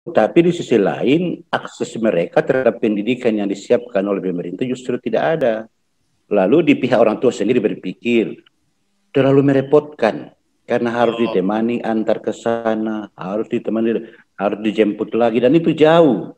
tapi di sisi lain akses mereka terhadap pendidikan yang disiapkan oleh pemerintah justru tidak ada. Lalu di pihak orang tua sendiri berpikir terlalu merepotkan karena harus ditemani antar ke sana, harus ditemani, harus dijemput lagi, dan itu jauh.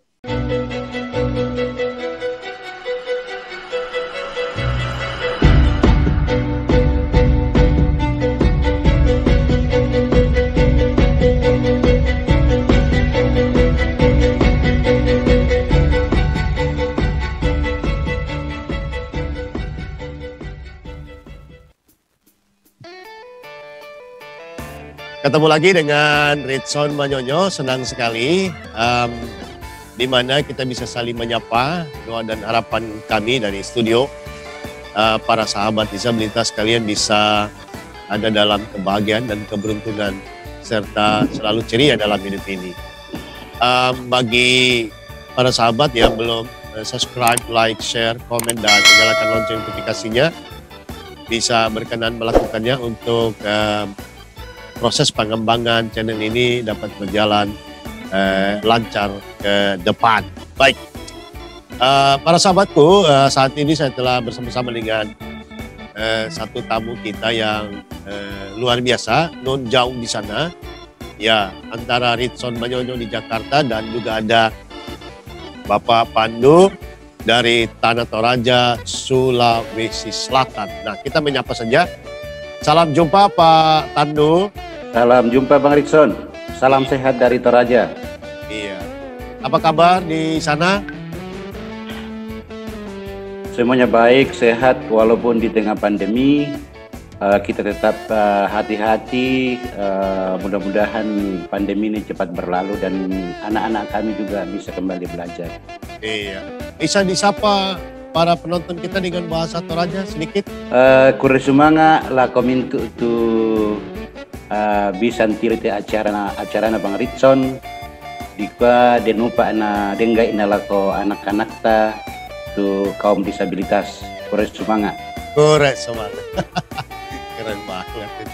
Ketemu lagi dengan Ritson Manyonyo, senang sekali di mana kita bisa saling menyapa. Doa dan harapan kami dari studio, para sahabat disabilitas kalian bisa ada dalam kebahagiaan dan keberuntungan serta selalu ceria dalam hidup ini. Bagi para sahabat yang belum subscribe, like, share, komen, dan menyalakan lonceng notifikasinya, bisa berkenan melakukannya untuk proses pengembangan channel ini dapat berjalan lancar ke depan. Baik, para sahabatku, saat ini saya telah bersama-sama dengan satu tamu kita yang luar biasa, non jauh di sana, ya, antara Ritson Manyonyo di Jakarta dan juga ada Bapak Pandu dari Tanah Toraja, Sulawesi Selatan. Nah, kita menyapa saja. Salam jumpa Pak Tandu. Salam jumpa Bang Ritson. Salam sehat dari Toraja. Iya. Apa kabar di sana? Semuanya baik, sehat walaupun di tengah pandemi. Kita tetap hati-hati. Mudah-mudahan pandemi ini cepat berlalu dan anak-anak kami juga bisa kembali belajar. Iya. Bisa disapa para penonton kita dengan bahasa Toraja sedikit? Kure sumanga la komintu tu bisan tirite acara Bang Ritson dikwa denupa na dengga inalako anak-anak ta tu kaum disabilitas. Kure sumanga. Kure sumanga. Keren banget.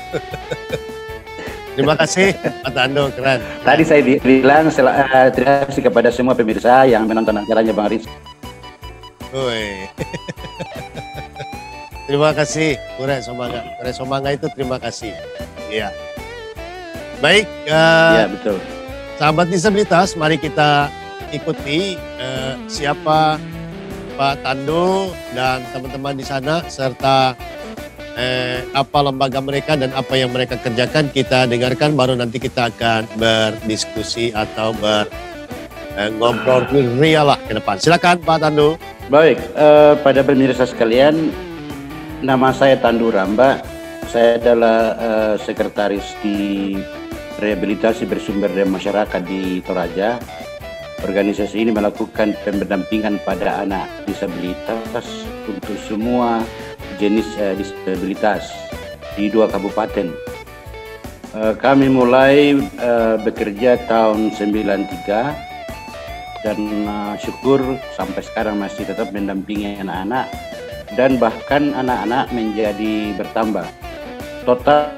Terima kasih Pak Tandu, keren. Tadi saya bilang terima kasih kepada semua pemirsa yang menonton acaranya Bang Ritson. Terima kasih Kure Somanga. Kure Somanga itu terima kasih. Iya. Baik, ya betul. Sahabat disabilitas, mari kita ikuti siapa Pak Tandu dan teman-teman di sana serta apa lembaga mereka dan apa yang mereka kerjakan. Kita dengarkan, baru nanti kita akan berdiskusi atau ngobrol ria lah ke depan. Silakan Pak Tandu. Baik, pada pemirsa sekalian, nama saya Tandu Ramba. Saya adalah sekretaris di Rehabilitasi Bersumber Daya Masyarakat di Toraja. Organisasi ini melakukan pendampingan pada anak disabilitas untuk semua jenis disabilitas di 2 kabupaten. Kami mulai bekerja tahun 93. Dan syukur sampai sekarang masih tetap mendampingi anak-anak dan bahkan anak-anak menjadi bertambah. Total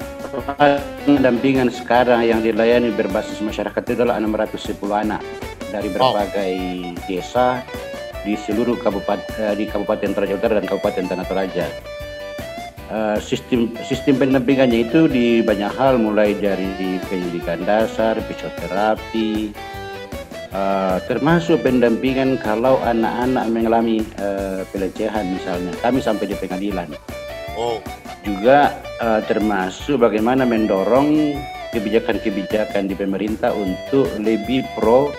pendampingan sekarang yang dilayani berbasis masyarakat itu adalah 610 anak dari berbagai desa di seluruh Kabupaten Toraja Utara dan Kabupaten Tanah Toraja. Sistem pendampingannya itu di banyak hal, mulai dari pendidikan dasar, fisioterapi, termasuk pendampingan kalau anak-anak mengalami pelecehan misalnya, kami sampai di pengadilan. Juga termasuk bagaimana mendorong kebijakan-kebijakan di pemerintah untuk lebih pro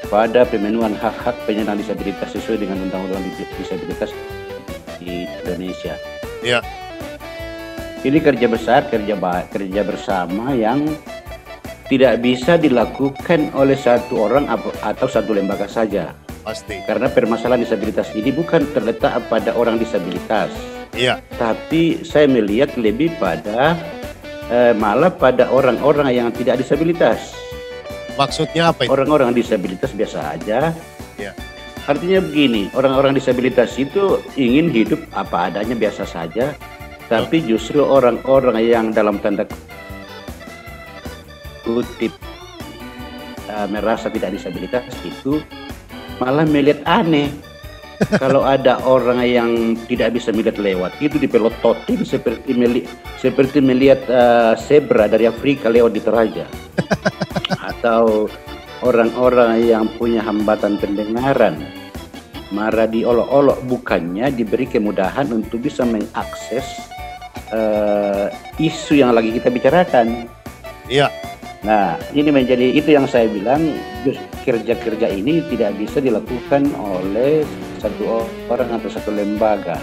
pada pemenuhan hak-hak penyandang disabilitas sesuai dengan Undang-Undang Disabilitas di Indonesia. Iya. Ini kerja besar, kerja bersama yang tidak bisa dilakukan oleh satu orang atau satu lembaga saja. Pasti. Karena permasalahan disabilitas ini bukan terletak pada orang disabilitas. Iya. Tapi saya melihat lebih pada malah pada orang-orang yang tidak disabilitas. Maksudnya apa itu? Orang-orang disabilitas biasa aja. Iya. Artinya begini, orang-orang disabilitas itu ingin hidup apa adanya biasa saja. Tapi justru orang-orang yang dalam tanda kutip merasa tidak disabilitas itu malah melihat aneh kalau ada orang yang tidak bisa melihat lewat itu dipelototin seperti melihat zebra dari Afrika lewat di Toraja. Atau orang-orang yang punya hambatan pendengaran marah diolok-olok, bukannya diberi kemudahan untuk bisa mengakses isu yang lagi kita bicarakan. Iya. Nah, ini menjadi itu yang saya bilang, kerja-kerja ini tidak bisa dilakukan oleh satu orang atau satu lembaga,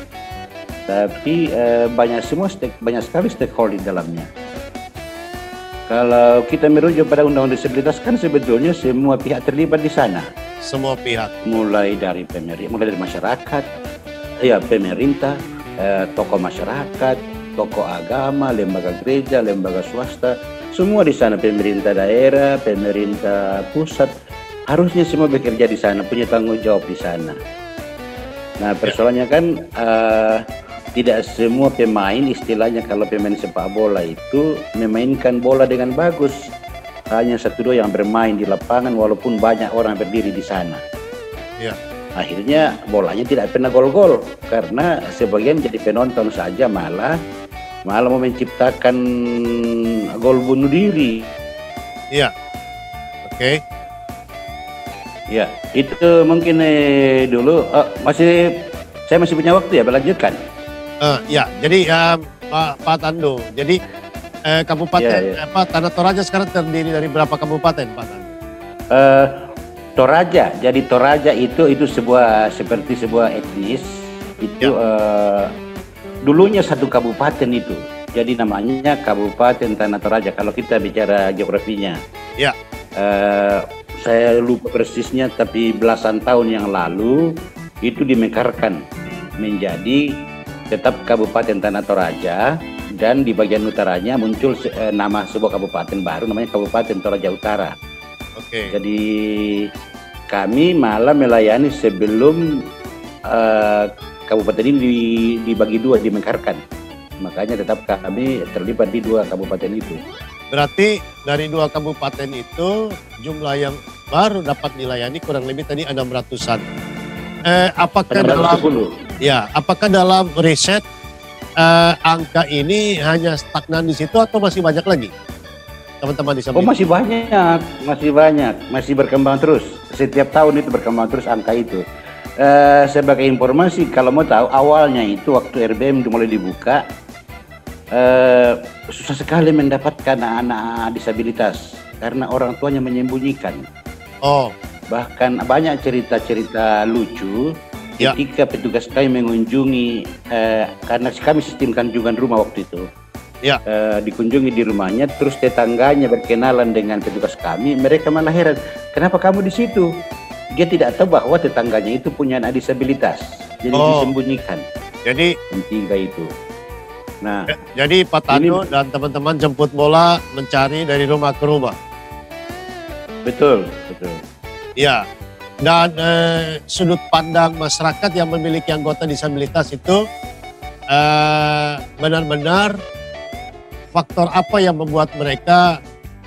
tapi banyak sekali stakeholder di dalamnya. Kalau kita merujuk pada Undang-Undang Disabilitas kan sebetulnya semua pihak terlibat di sana. Semua pihak. Mulai dari masyarakat, ya pemerintah, tokoh masyarakat, tokoh agama, lembaga gereja, lembaga swasta, semua di sana, pemerintah daerah, pemerintah pusat, harusnya semua bekerja di sana, punya tanggung jawab di sana. Nah, persoalannya kan tidak semua pemain, istilahnya kalau pemain sepak bola itu memainkan bola dengan bagus. Hanya 1-2 yang bermain di lapangan walaupun banyak orang berdiri di sana. Ya. Akhirnya bolanya tidak pernah gol-gol karena sebagian jadi penonton saja, malah mau menciptakan gol bunuh diri. Iya. Oke. Ya, itu mungkin dulu saya masih punya waktu ya, berlanjutkan. Ya, jadi Pak Tandu, jadi kabupaten Tanah Toraja sekarang terdiri dari berapa kabupaten, Pak Tandu? Toraja, jadi Toraja itu seperti sebuah etnis itu. Dulunya satu kabupaten itu, jadi namanya Kabupaten Tanah Toraja kalau kita bicara geografinya. Ya. Saya lupa persisnya, tapi belasan tahun yang lalu itu dimekarkan menjadi tetap Kabupaten Tanah Toraja, dan di bagian utaranya muncul nama sebuah kabupaten baru namanya Kabupaten Toraja Utara. Oke. Jadi kami malah melayani sebelum kabupaten ini dibagi 2, dimekarkan. Makanya tetap kami terlibat di 2 kabupaten itu. Berarti dari 2 kabupaten itu jumlah yang baru dapat dilayani kurang lebih tadi 600-an. Apakah dalam riset angka ini hanya stagnan di situ atau masih banyak lagi teman-teman disabilitas? Oh, masih banyak, masih berkembang terus. Setiap tahun itu berkembang terus angka itu. Sebagai informasi, kalau mau tahu, awalnya itu waktu RBM mulai dibuka, susah sekali mendapatkan anak-anak disabilitas karena orang tuanya menyembunyikan. Oh. Bahkan banyak cerita-cerita lucu ketika petugas kami mengunjungi, karena kami sistem kunjungan rumah waktu itu. Ya. Dikunjungi di rumahnya, terus tetangganya berkenalan dengan petugas kami, mereka malah heran, kenapa kamu di situ? Dia tidak tahu bahwa tetangganya itu punya anak disabilitas, jadi disembunyikan. Jadi tiga itu. Nah, jadi Pak Tandu dan teman-teman jemput bola mencari dari rumah ke rumah. Betul. Ya. Dan sudut pandang masyarakat yang memiliki anggota disabilitas itu benar-benar faktor apa yang membuat mereka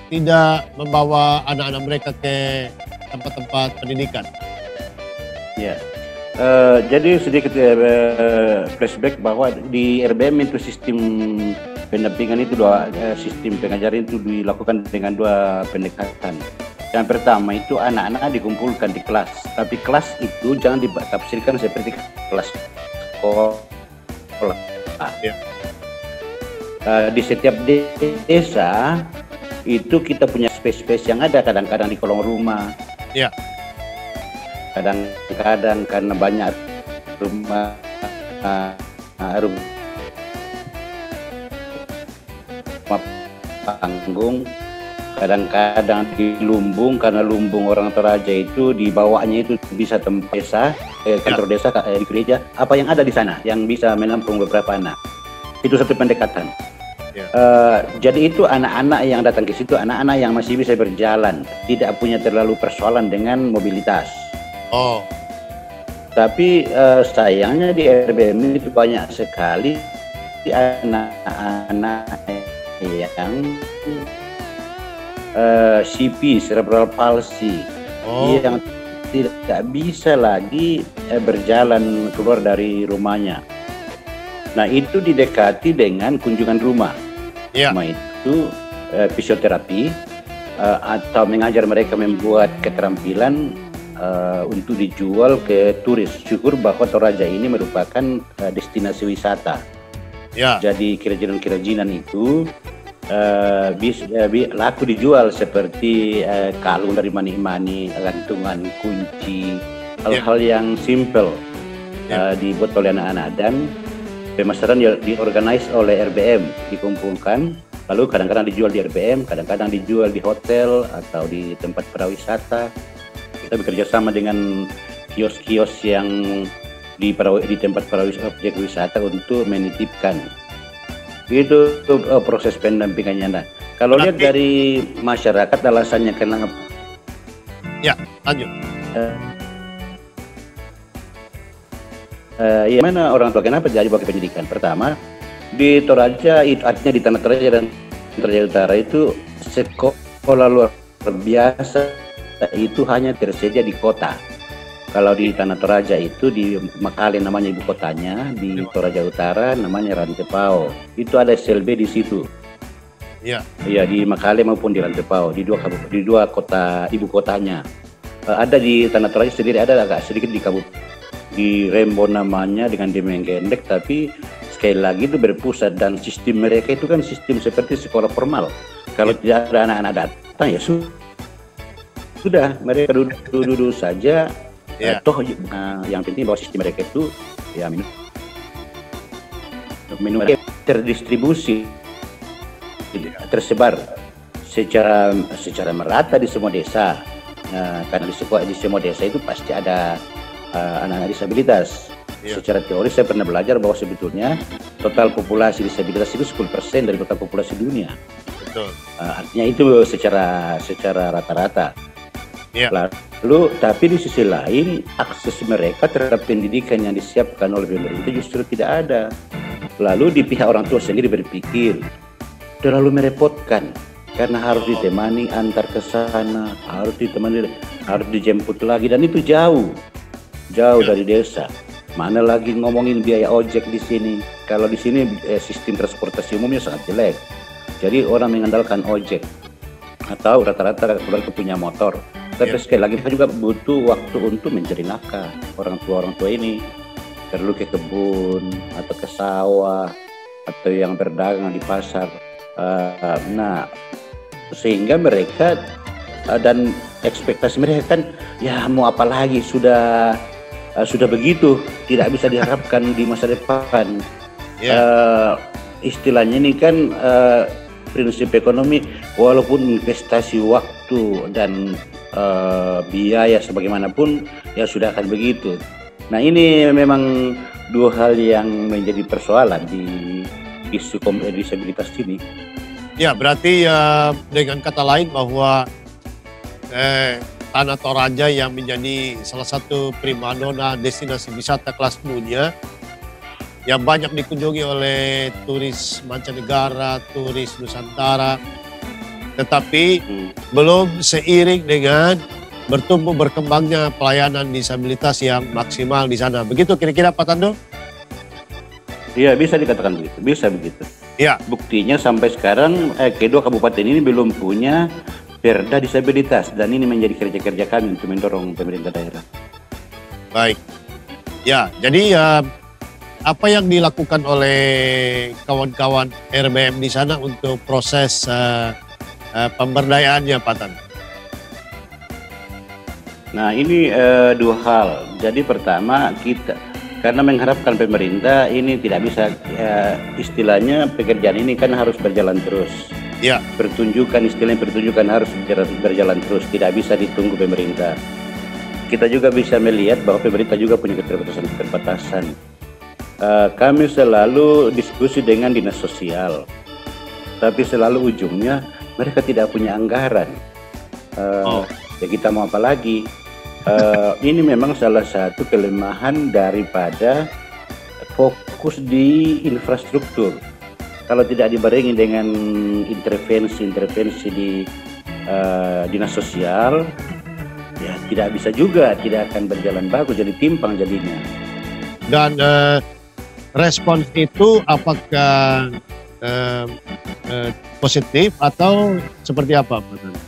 tidak membawa anak-anak mereka ke tempat-tempat pendidikan? Ya, jadi sedikit flashback bahwa di RBM itu sistem pendampingan itu sistem pengajaran itu dilakukan dengan 2 pendekatan. Yang pertama itu anak-anak dikumpulkan di kelas, tapi kelas itu jangan ditafsirkan seperti kelas sekolah. Ya. Di setiap desa itu kita punya space-space yang ada, kadang-kadang di kolong rumah. Ya. Kadang-kadang karena banyak rumah panggung, kadang-kadang di lumbung, karena lumbung orang Toraja itu di bawahnya itu bisa tempat desa, kantor desa, di gereja, apa yang ada di sana yang bisa menampung beberapa anak. Itu satu pendekatan. Ya. Jadi itu anak-anak yang datang ke situ, anak-anak yang masih bisa berjalan, tidak punya terlalu persoalan dengan mobilitas. Oh. Tapi sayangnya di RBM itu banyak sekali anak-anak yang CP, cerebral palsy, yang tidak bisa lagi berjalan keluar dari rumahnya. Nah, itu didekati dengan kunjungan rumah. Rumah itu fisioterapi atau mengajar mereka membuat keterampilan untuk dijual ke turis. Syukur bahwa Toraja ini merupakan destinasi wisata. Jadi kerajinan-kerajinan itu laku dijual seperti kalung dari mani-mani, gantungan kunci, hal-hal yang simple dibuat oleh anak-anak, dan pemasaran diorganize oleh RBM, dikumpulkan, lalu kadang-kadang dijual di RBM, kadang-kadang dijual di hotel atau di tempat pariwisata. Kita bekerja sama dengan kios-kios yang di tempat objek wisata untuk menitipkan. Itu proses pendampingannya. Nah, kalau lihat dari masyarakat, alasannya kenapa? Ya, lanjut. Mana orang tua kenapa jadi pakai pendidikan? Pertama, di Toraja, itu artinya di Tanah Toraja dan Toraja Utara itu sekolah luar biasa itu hanya tersedia di kota. Kalau di Tanah Toraja itu di Makale namanya ibu kotanya, di Toraja Utara namanya Rantepao. Itu ada SLB di situ. Iya, di Makale maupun di Rantepao, di dua kota ibu kotanya. Ada di Tanah Toraja sendiri, ada agak sedikit di Rembo namanya dengan Demenggendek, tapi sekali lagi itu berpusat, dan sistem mereka itu kan sistem seperti sekolah formal. Kalau tidak ada anak-anak datang ya sudah, mereka duduk saja. Toh yang penting bahwa sistem mereka itu ya minum terdistribusi, tersebar secara merata di semua desa. Karena di semua desa itu pasti ada anak-anak disabilitas. Secara teori saya pernah belajar bahwa sebetulnya total populasi disabilitas itu 10% dari total populasi dunia. Betul. Artinya itu secara rata-rata. Lalu tapi di sisi lain akses mereka terhadap pendidikan yang disiapkan oleh pemerintah justru tidak ada. Lalu di pihak orang tua sendiri berpikir terlalu merepotkan karena harus ditemani antar ke sana, harus dijemput lagi, dan itu jauh dari desa. Mana lagi ngomongin biaya ojek di sini. Kalau di sini sistem transportasi umumnya sangat jelek. Jadi orang mengandalkan ojek atau rata-rata keluarga punya motor. Tapi sekali lagi mereka juga butuh waktu untuk mencari nafkah. Orang tua ini perlu ke kebun atau ke sawah atau yang berdagang di pasar. Nah, sehingga mereka dan ekspektasi mereka kan ya mau apa lagi, sudah begitu, tidak bisa diharapkan di masa depan. Istilahnya ini kan prinsip ekonomi, walaupun investasi waktu dan biaya sebagaimanapun ya sudah akan begitu. Nah, ini memang dua hal yang menjadi persoalan di isu disabilitas ini. Ya, berarti dengan kata lain bahwa Tanah Toraja yang menjadi salah satu primadona destinasi wisata kelas dunia yang banyak dikunjungi oleh turis mancanegara, turis Nusantara, tetapi belum seiring dengan bertumbuh berkembangnya pelayanan disabilitas yang maksimal di sana. Begitu kira-kira Pak Tando? Iya, bisa dikatakan begitu, bisa begitu. Ya. Buktinya sampai sekarang kedua kabupaten ini belum punya perda disabilitas, dan ini menjadi kerja-kerja kami untuk mendorong pemerintah daerah. Baik. Ya, jadi apa yang dilakukan oleh kawan-kawan RBM di sana untuk proses pemberdayaannya, Pak Tan? Nah, ini dua hal. Jadi pertama, kita karena mengharapkan pemerintah ini tidak bisa, istilahnya pekerjaan ini kan harus berjalan terus. Ya. Istilahnya pertunjukan harus berjalan terus, tidak bisa ditunggu pemerintah. Kita juga bisa melihat bahwa pemerintah juga punya keterbatasan. Kami selalu diskusi dengan dinas sosial, tapi selalu ujungnya mereka tidak punya anggaran. Ya kita mau apa lagi? Ini memang salah satu kelemahan daripada fokus di infrastruktur. Kalau tidak dibarengi dengan intervensi dinas sosial, ya tidak bisa juga, tidak akan berjalan bagus, jadi timpang jadinya. Dan respons itu apakah positif atau seperti apa, Pak Tandur?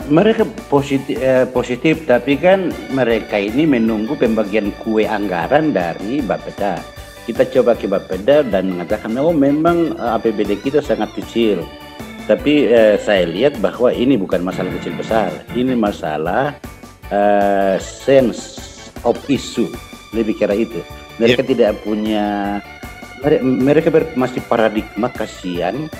Mereka positif, tapi kan mereka ini menunggu pembagian kue anggaran dari Bapeda. Kita coba ke Bapeda dan mengatakan, oh memang APBD kita sangat kecil. Tapi saya lihat bahwa ini bukan masalah kecil besar, ini masalah sense of issue, lebih kira itu. Mereka tidak punya, mereka masih paradigma kasihan.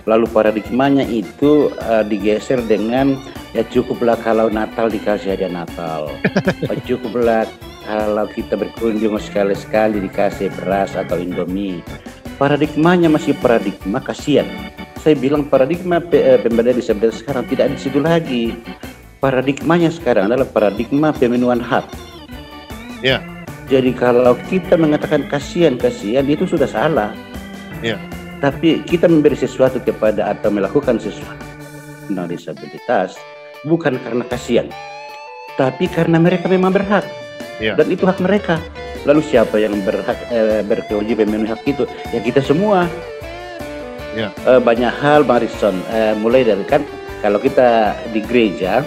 Lalu paradigmanya itu digeser dengan ya cukuplah kalau Natal dikasih hadiah Natal, cukuplah kalau kita berkunjung sekali-sekali dikasih beras atau Indomie. Paradigmanya masih paradigma kasihan. Saya bilang paradigma pemberdayaan disabilitas sekarang tidak di situ lagi. Paradigmanya sekarang adalah paradigma pemenuhan hak. Ya. Jadi kalau kita mengatakan kasihan itu sudah salah. Ya. Tapi kita memberi sesuatu kepada atau melakukan sesuatu dengan disabilitas bukan karena kasihan, tapi karena mereka memang berhak, dan itu hak mereka. Lalu siapa yang berhak berkewajiban memenuhi hak itu? Ya kita semua. Banyak hal, Bang Rison, mulai dari kan kalau kita di gereja,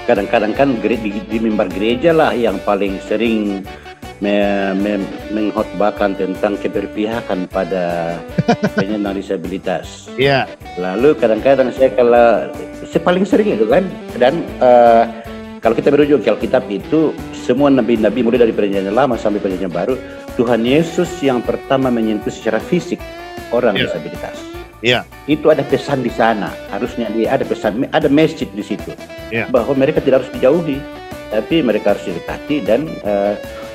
kadang-kadang kan di mimbar gereja lah yang paling sering mengkhotbahkan tentang keberpihakan pada penyandang disabilitas. Iya. Lalu kadang-kadang saya paling sering itu kan, dan kalau kita merujuk ke Alkitab itu semua nabi-nabi mulai dari perjanjian lama sampai perjanjian baru, Tuhan Yesus yang pertama menyentuh secara fisik orang disabilitas. Iya. Itu ada pesan di sana, harusnya ada pesan, ada message di situ, bahwa mereka tidak harus dijauhi, tapi mereka harus didekati, dan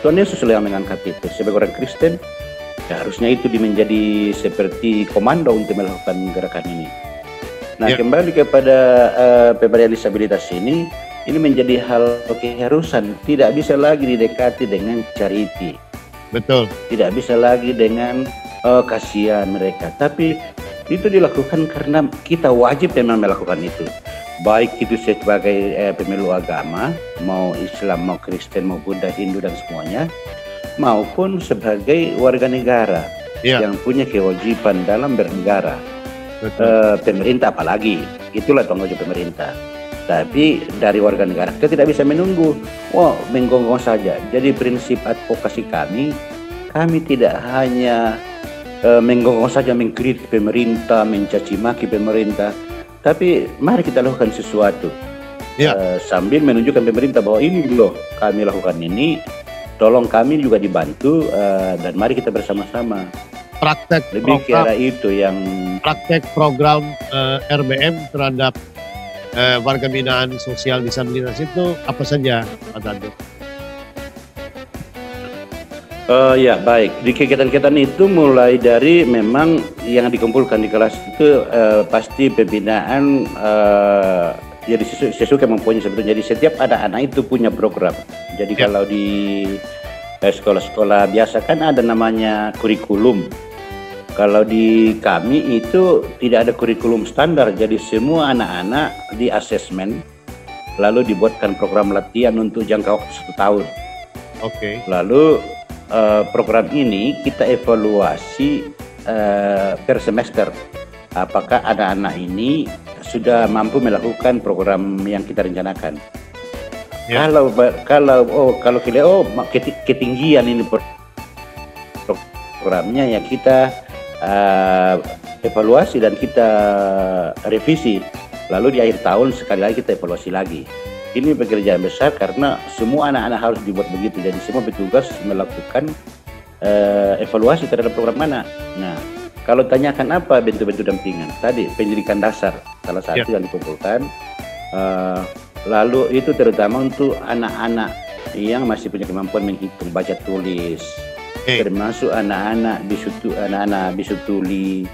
Tuhan Yesus yang mengangkat itu. Sebagai orang Kristen, ya harusnya itu menjadi seperti komando untuk melakukan gerakan ini. Nah, kembali kepada pemberdayaan disabilitas ini menjadi hal keharusan. Tidak bisa lagi didekati dengan charity. Betul. Tidak bisa lagi dengan kasihan mereka. Tapi itu dilakukan karena kita wajib memang melakukan itu. Baik itu sebagai pemeluk agama, mau Islam, mau Kristen, mau Buddha, Hindu dan semuanya, maupun sebagai warga negara yang punya kewajiban dalam bernegara. Pemerintah apalagi, itulah tanggung jawab pemerintah. Tapi dari warga negara kita tidak bisa menunggu, menggonggong saja. Jadi prinsip advokasi kami tidak hanya menggonggong saja, mengkritik pemerintah, mencaci maki pemerintah, tapi mari kita lakukan sesuatu sambil menunjukkan pemerintah bahwa ini loh kami lakukan ini, tolong kami juga dibantu, dan mari kita bersama-sama. Praktek lebih kira itu yang praktek program RBM terhadap warga binaan sosial disabilitas itu apa saja, Pak Tandur? Ya baik, di kegiatan-kegiatan itu mulai dari memang yang dikumpulkan di kelas itu pasti pembinaan, jadi sesuai mempunyai sebetulnya. Jadi setiap anak-anak itu punya program. Jadi kalau di sekolah-sekolah biasa kan ada namanya kurikulum. Kalau di kami itu tidak ada kurikulum standar, jadi semua anak-anak di asesmen lalu dibuatkan program latihan untuk jangka waktu 1 tahun. Oke. Lalu program ini kita evaluasi per semester, apakah anak-anak ini sudah mampu melakukan program yang kita rencanakan. Kalau ketinggian ini programnya, ya kita evaluasi dan kita revisi, lalu di akhir tahun sekali lagi kita evaluasi lagi. Ini pekerjaan besar karena semua anak-anak harus dibuat begitu. Jadi semua petugas melakukan evaluasi terhadap program mana. Nah, kalau tanyakan apa bentuk-bentuk dampingan, tadi pendidikan dasar salah satu yang dikumpulkan. Lalu itu terutama untuk anak-anak yang masih punya kemampuan menghitung, baca tulis, termasuk anak-anak bisu tuli,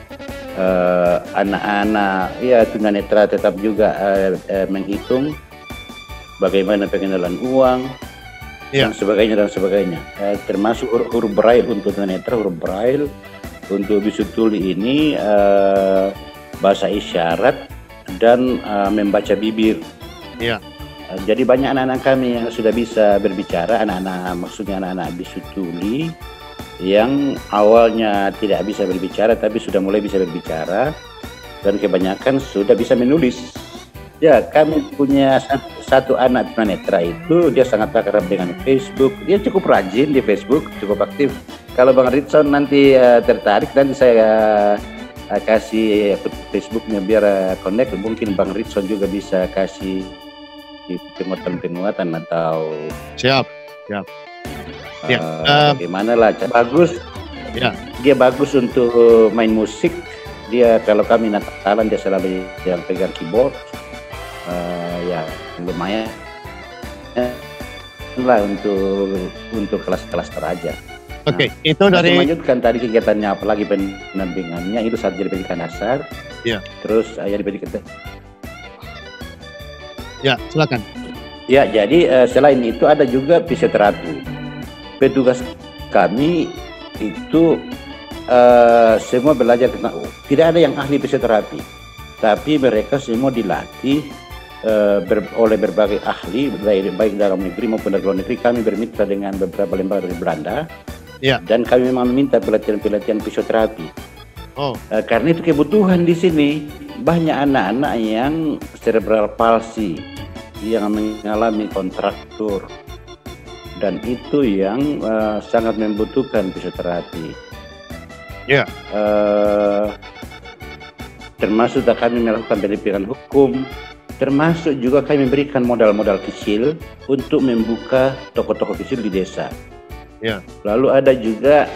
anak-anak tunanetra tetap juga menghitung, bagaimana pengenalan uang, dan sebagainya. Termasuk huruf braille untuk tunanetra, huruf braille untuk bisu tuli ini bahasa isyarat, dan membaca bibir. Iya. Jadi banyak anak-anak kami yang sudah bisa berbicara, maksudnya anak-anak bisu tuli yang awalnya tidak bisa berbicara tapi sudah mulai bisa berbicara, dan kebanyakan sudah bisa menulis. Ya, kami punya satu anak tunanetra itu, dia sangat akrab dengan Facebook. Dia cukup rajin di Facebook, cukup aktif. Kalau Bang Ritson nanti tertarik, nanti saya kasih Facebooknya biar connect. Mungkin Bang Ritson juga bisa kasih penguatan-penguatan atau Siap. Ya. Bagaimana lah, bagus. Ya. Dia bagus untuk main musik. Dia kalau kami Natalan dia selalu yang pegang keyboard. Ya lumayan lah untuk kelas-kelas teraja. Oke, itu dari melanjutkan tadi kegiatannya, apalagi pendampingannya itu saat jadi pendidikan dasar. Ya. Terus ya di pendidikan. Ya, silakan. Ya, jadi selain itu ada juga fisioterapi. Petugas kami itu semua belajar tentang, tidak ada yang ahli fisioterapi, tapi mereka semua dilatih oleh berbagai ahli, baik dalam negeri maupun dari luar negeri. Kami bermitra dengan beberapa lembaga dari Belanda, ya. Dan kami memang meminta pelatihan fisioterapi. Karena itu kebutuhan di sini. Banyak anak-anak yang cerebral palsy, yang mengalami kontraktur, dan itu yang sangat membutuhkan fisioterapi. Ya. Termasuk kami melakukan pendidikan hukum. Termasuk juga kami memberikan modal-modal kecil untuk membuka toko-toko kecil di desa. Ya. Lalu ada juga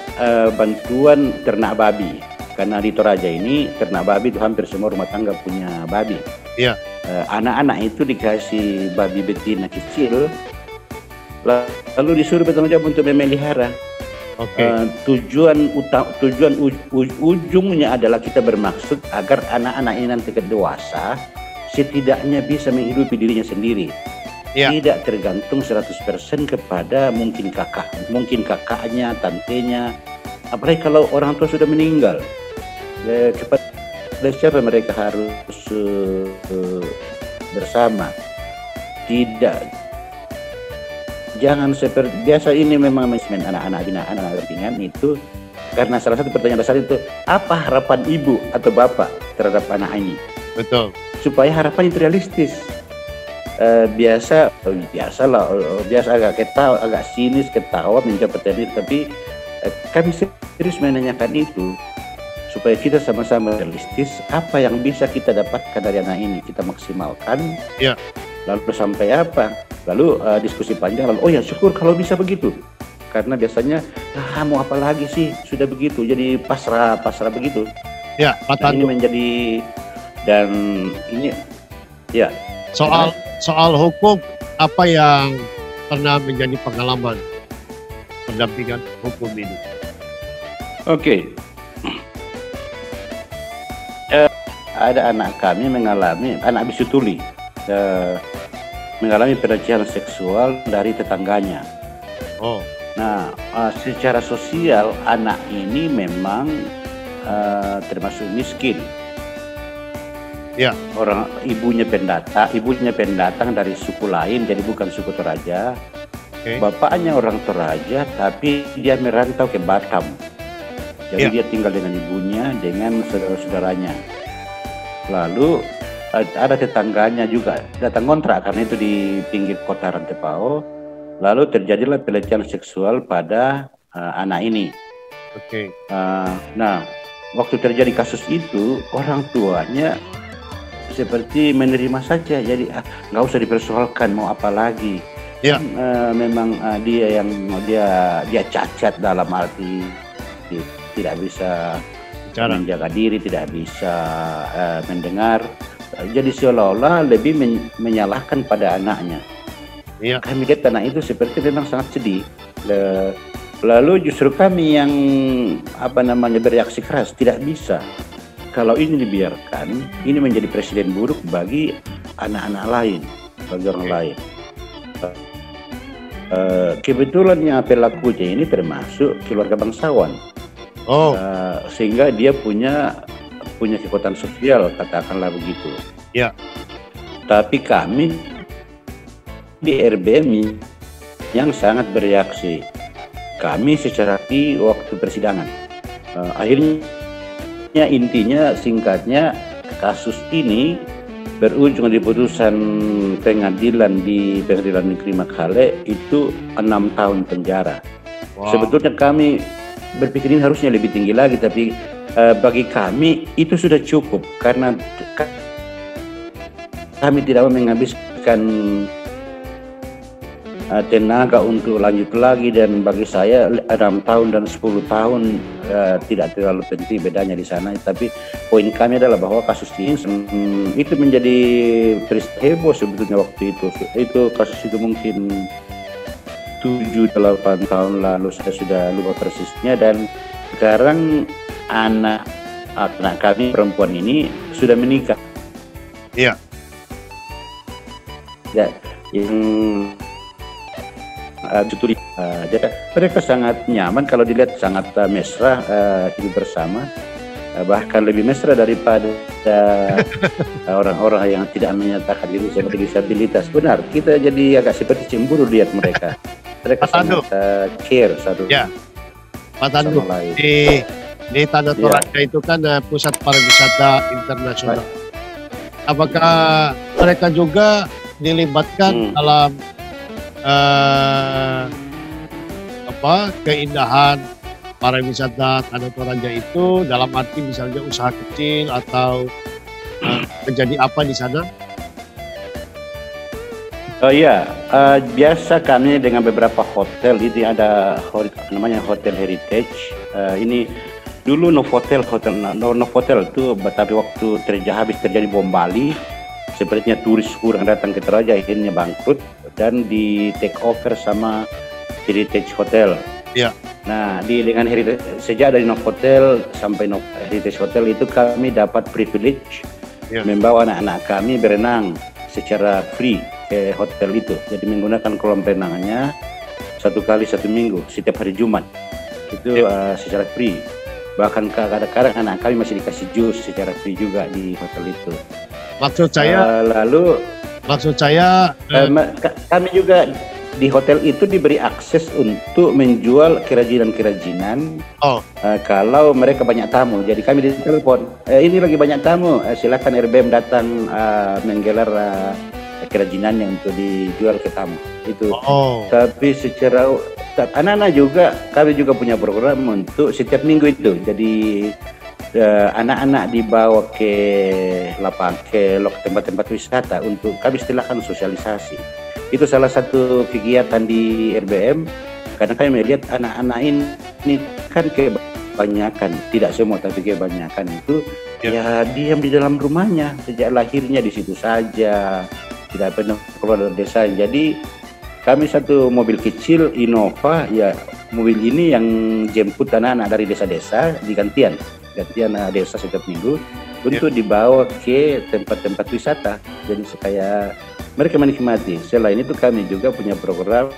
bantuan ternak babi, karena di Toraja ini ternak babi itu hampir semua rumah tangga punya babi. Ya. Anak-anak itu dikasih babi betina kecil, lalu disuruh bertanggung jawab untuk memelihara. Tujuan ujungnya adalah kita bermaksud agar anak-anak ini nanti dewasa setidaknya bisa menghidupi dirinya sendiri. Ya. Tidak tergantung 100% kepada mungkin kakaknya, tantenya. Apalagi kalau orang tua sudah meninggal, kepada siapa mereka harus bersama? Tidak. Jangan seperti biasa. Ini memang manajemen anak-anak dampingan itu, karena salah satu pertanyaan dasar itu, apa harapan ibu atau bapak terhadap anak ini? Betul. Supaya harapan itu realistis. Biasa agak sinis, ketawa, menjawab pertanyaan, tapi kami serius menanyakan itu supaya kita sama-sama realistis apa yang bisa kita dapatkan dari anak ini, kita maksimalkan. Ya. Lalu sampai apa? Lalu diskusi panjang, lalu oh ya syukur kalau bisa begitu. Karena biasanya mau apa lagi sih, sudah begitu, jadi pasrah begitu. Ya, nah, ini menjadi, dan ini ya soal hukum, apa yang pernah menjadi pengalaman pendampingan hukum ini? Oke. Ada anak kami anak bisu tuli mengalami pelecehan seksual dari tetangganya. Nah, secara sosial anak ini memang termasuk miskin. Ya. Ibunya pendatang dari suku lain, jadi bukan suku Toraja. Bapaknya orang Toraja, tapi dia merantau ke Batam. Jadi dia tinggal dengan ibunya, dengan saudara-saudaranya. Lalu ada tetangganya juga datang kontrak, karena itu di pinggir kota Rantepao. Lalu terjadilah pelecehan seksual pada anak ini. Nah, waktu terjadi kasus itu, orang tuanya seperti menerima saja, jadi nggak usah dipersoalkan, mau apa lagi. Ya. Memang dia cacat dalam arti tidak bisa menjaga diri, tidak bisa mendengar. Jadi seolah-olah lebih menyalahkan pada anaknya. Ya. Kami lihat anak itu seperti memang sangat sedih. Lalu justru kami yang bereaksi keras, tidak bisa. Kalau ini dibiarkan, ini menjadi presiden buruk bagi anak-anak lain, bagi orang lain. Kebetulan yang pelakunya ini termasuk keluarga bangsawan. Sehingga dia punya punya kekuatan sosial, katakanlah begitu. Ya. Tapi kami di RBM yang sangat bereaksi. Kami secara waktu persidangan. Akhirnya intinya singkatnya kasus ini berujung di putusan pengadilan di Pengadilan Negeri Makhale itu 6 tahun penjara. Wow. Sebetulnya kami berpikir ini harusnya lebih tinggi lagi, tapi bagi kami itu sudah cukup karena kami tidak mau menghabiskan tenaga untuk lanjut lagi, dan bagi saya 6 tahun dan 10 tahun tidak terlalu penting bedanya di sana. Tapi poin kami adalah bahwa kasus ini itu menjadi peristiwa heboh sebetulnya waktu itu. Itu kasus itu mungkin 7-8 tahun lalu, saya sudah lupa persisnya, dan sekarang anak kami perempuan ini sudah menikah. Iya. Ya, yang jadi mereka sangat nyaman, kalau dilihat sangat mesra hidup bersama, bahkan lebih mesra daripada orang-orang yang tidak menyatakan diri sebagai disabilitas. Benar, kita jadi agak seperti cemburu lihat mereka. Mereka sangat care satu sama lain. Di Tanah Toraja itu kan pusat pariwisata internasional. Apakah mereka juga dilibatkan dalam keindahan pariwisata Tanah Toraja itu, dalam arti misalnya usaha kecil atau menjadi apa di sana? Oh iya, biasa kami dengan beberapa hotel, ini ada namanya Hotel Heritage. Ini dulu Novotel itu, tapi waktu habis terjadi bom Bali, sepertinya turis kurang datang ke Toraja, akhirnya bangkrut dan di take over sama Heritage Hotel. Ya. Nah, dengan sejak dari Novotel sampai Heritage Hotel itu kami dapat privilege membawa anak-anak kami berenang secara free ke hotel itu. Jadi menggunakan kolam renangnya 1 kali 1 minggu setiap hari Jumat itu secara free. Bahkan kadang-kadang anak kami masih dikasih jus secara free juga di hotel itu. Maksud saya kami juga di hotel itu diberi akses untuk menjual kerajinan-kerajinan kalau mereka banyak tamu. Jadi kami ditelepon, ini lagi banyak tamu, silakan RBM datang menggelar kerajinannya untuk dijual ke tamu itu. Tapi secara anak-anak juga, kami juga punya program untuk setiap minggu itu. Jadi anak-anak dibawa ke tempat-tempat wisata untuk kami istilahkan sosialisasi. Itu salah satu kegiatan di RBM, karena kami melihat anak-anak ini kan kebanyakan, tidak semua tapi kebanyakan itu ya diam di dalam rumahnya sejak lahirnya di situ saja, tidak pernah keluar dari desa. Jadi kami satu mobil kecil Innova, ya mobil ini yang jemput anak-anak dari desa-desa di gantian desa setiap minggu untuk dibawa ke tempat-tempat wisata. Jadi supaya mereka menikmati. Selain itu kami juga punya program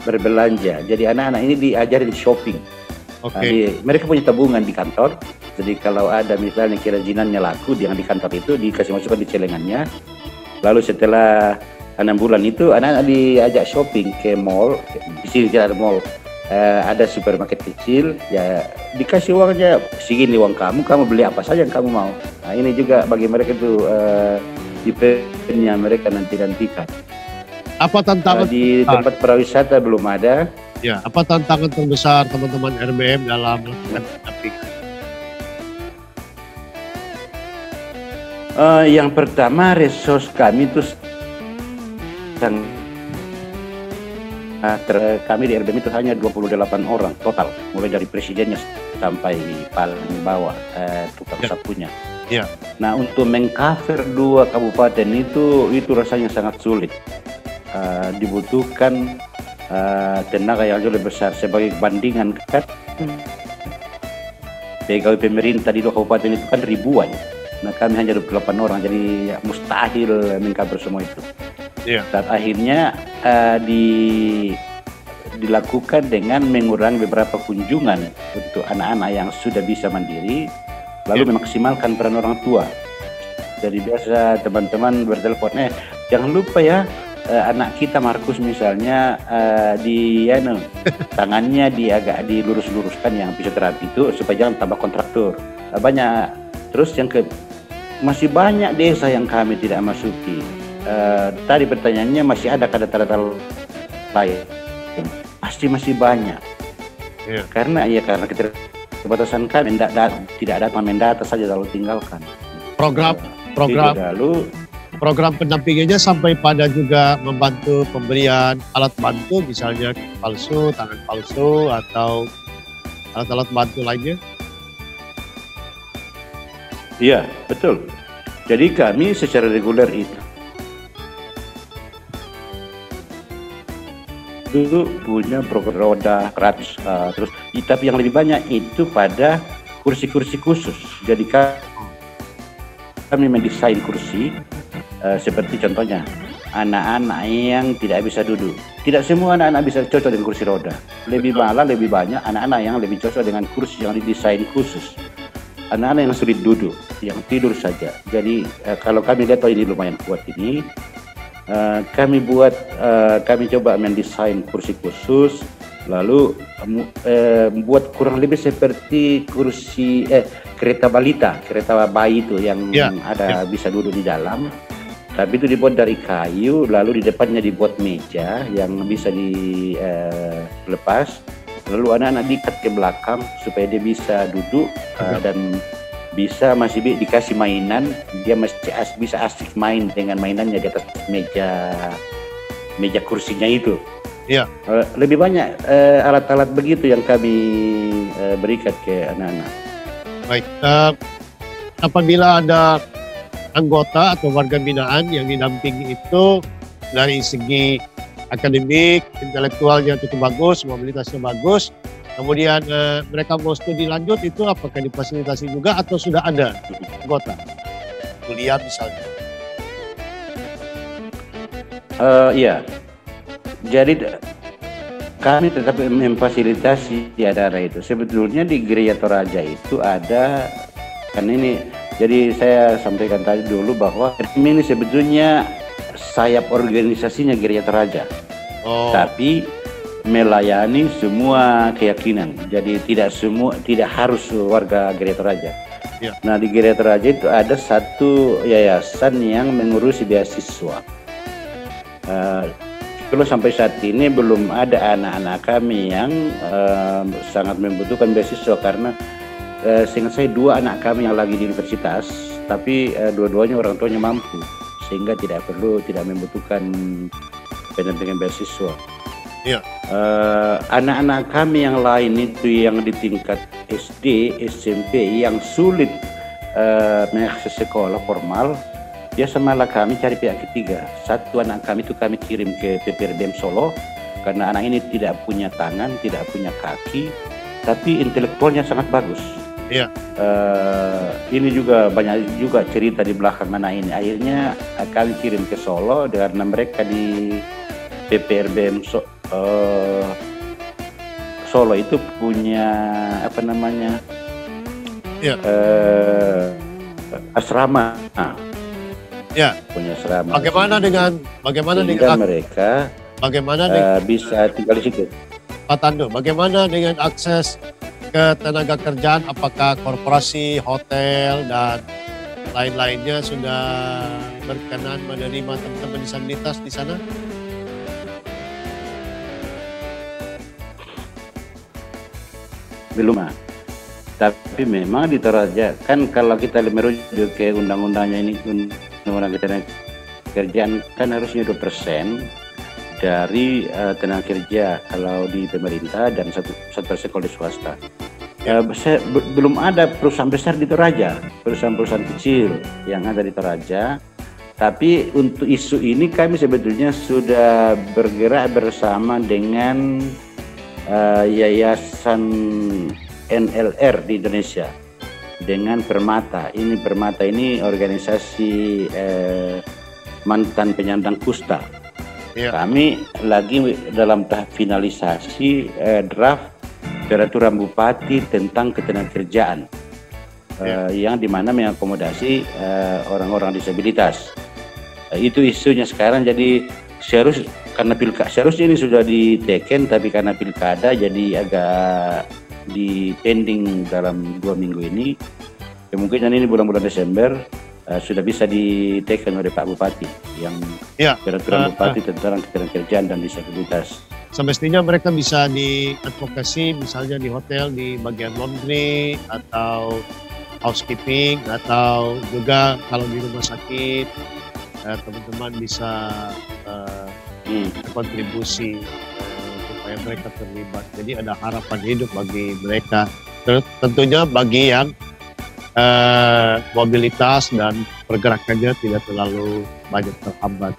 berbelanja. Jadi anak-anak ini diajarin shopping. Mereka punya tabungan di kantor. Jadi kalau ada misalnya kerajinannya laku di kantor itu, dikasih masukkan di celengannya. Lalu setelah 6 bulan itu anak-anak diajak shopping ke mall. Di sini ada mall. Ada supermarket kecil, ya dikasih uangnya segini uang kamu beli apa saja yang kamu mau. Nah, ini juga bagi mereka itu eventnya mereka nantikan. Apa tantangan di tempat pariwisata belum ada? Ya, apa tantangan terbesar teman-teman RBM dalam melakukan pendampingan? Yang pertama, resource kami itu kami di RBM itu hanya 28 orang total, mulai dari presidennya sampai paling bawah tukang sapunya. Nah, untuk mengcover 2 kabupaten itu rasanya sangat sulit. Dibutuhkan tenaga yang jauh lebih besar. Sebagai bandingan kan pegawai pemerintah di 2 kabupaten itu kan ribuan. Nah, kami hanya 28 orang, jadi ya, mustahil mengcover semua itu. Saat akhirnya dilakukan dengan mengurangi beberapa kunjungan untuk anak-anak yang sudah bisa mandiri, lalu memaksimalkan peran orang tua. Jadi biasa teman-teman bertelepon, jangan lupa ya anak kita Markus misalnya tangannya agak dilurus-luruskan yang fisioterapi itu supaya jangan tambah kontraktur. Banyak. Terus masih banyak desa yang kami tidak masuki. Tadi pertanyaannya masih ada tanda-tanda lain. Pasti masih banyak. Karena keterbatasan kami tidak datang mendata saja lalu tinggalkan. Program pendampingannya sampai pada juga membantu pemberian alat bantu, misalnya palsu, tangan palsu, atau alat-alat bantu lainnya. Iya, betul. Jadi kami secara reguler itu punya program roda gratis, tapi yang lebih banyak itu pada kursi-kursi khusus. Jadi kami mendesain kursi seperti contohnya anak-anak yang tidak bisa duduk. Tidak semua anak-anak bisa cocok dengan kursi roda. Lebih banyak anak-anak yang lebih cocok dengan kursi yang didesain khusus. Anak-anak yang sulit duduk, yang tidur saja. Jadi kalau kami lihat ini lumayan kuat ini, kami coba mendesain kursi khusus, lalu buat kurang lebih seperti kursi kereta balita, kereta bayi itu yang ada bisa duduk di dalam, tapi itu dibuat dari kayu, lalu di depannya dibuat meja yang bisa dilepas, lalu anak-anak diikat ke belakang supaya dia bisa duduk dan masih dikasih mainan, dia bisa asik main dengan mainannya di atas meja kursinya itu. Lebih banyak alat-alat begitu yang kami berikan ke anak-anak. Baik, apabila ada anggota atau warga binaan yang didampingi itu dari segi akademik, intelektualnya cukup bagus, mobilitasnya bagus, kemudian mereka mau studi lanjut, itu apakah difasilitasi juga atau sudah ada anggota kuliah misalnya? Iya, jadi kami tetap memfasilitasi di daerah itu. Sebetulnya di Gereja Toraja itu ada, kan ini, jadi saya sampaikan tadi dulu bahwa ini sebetulnya sayap organisasinya Gereja Toraja, tapi melayani semua keyakinan. Jadi tidak harus warga Gereja Toraja. Nah, di Gereja Toraja itu ada satu yayasan yang mengurusi beasiswa. Kalau sampai saat ini belum ada anak-anak kami yang sangat membutuhkan beasiswa, karena seingat saya 2 anak kami yang lagi di universitas, tapi dua-duanya orang tuanya mampu, sehingga tidak membutuhkan pendampingan beasiswa. Anak-anak kami yang lain itu yang di tingkat SD, SMP yang sulit mengakses sekolah formal, biasalah kami cari pihak ketiga. Satu anak kami itu kami kirim ke PPRBM Solo, karena anak ini tidak punya tangan, tidak punya kaki, tapi intelektualnya sangat bagus. Ini juga banyak juga cerita di belakang anak ini. Akhirnya kami kirim ke Solo karena mereka di PPRBM Solo itu punya asrama. Punya asrama. Bagaimana dengan bisa tinggal di situ. Pak Tandu, bagaimana dengan akses ke tenaga kerjaan? Apakah korporasi, hotel dan lain-lainnya sudah berkenan menerima teman-teman disabilitas di sana? Belum, tapi memang di Toraja kan, kalau kita merujuk ke undang-undangnya ini, undang-undang ketenaga kerjaan kan harusnya 2% dari tenaga kerja kalau di pemerintah dan 1% kalau di swasta. Belum ada perusahaan besar di Toraja, perusahaan-perusahaan kecil yang ada di Toraja. Tapi untuk isu ini kami sebetulnya sudah bergerak bersama dengan Yayasan NLR di Indonesia dengan Permata. Permata ini organisasi mantan penyandang kusta. Iya. Kami lagi dalam tahap finalisasi draft peraturan bupati tentang ketenagakerjaan yang dimana mengakomodasi orang-orang disabilitas. Itu isunya sekarang. Jadi seharusnya ini sudah diteken, tapi karena pilkada jadi agak di pending dalam 2 minggu ini. Kemungkinan ini bulan-bulan Desember sudah bisa diteken oleh Pak Bupati yang peraturan Bupati tentang ketenagakerjaan dan disabilitas. Semestinya mereka bisa diadvokasi misalnya di hotel di bagian laundry atau housekeeping, atau juga kalau di rumah sakit teman-teman bisa kontribusi supaya mereka terlibat. Jadi ada harapan hidup bagi mereka. Tentunya bagi yang mobilitas dan pergerakannya tidak terlalu banyak terhambat.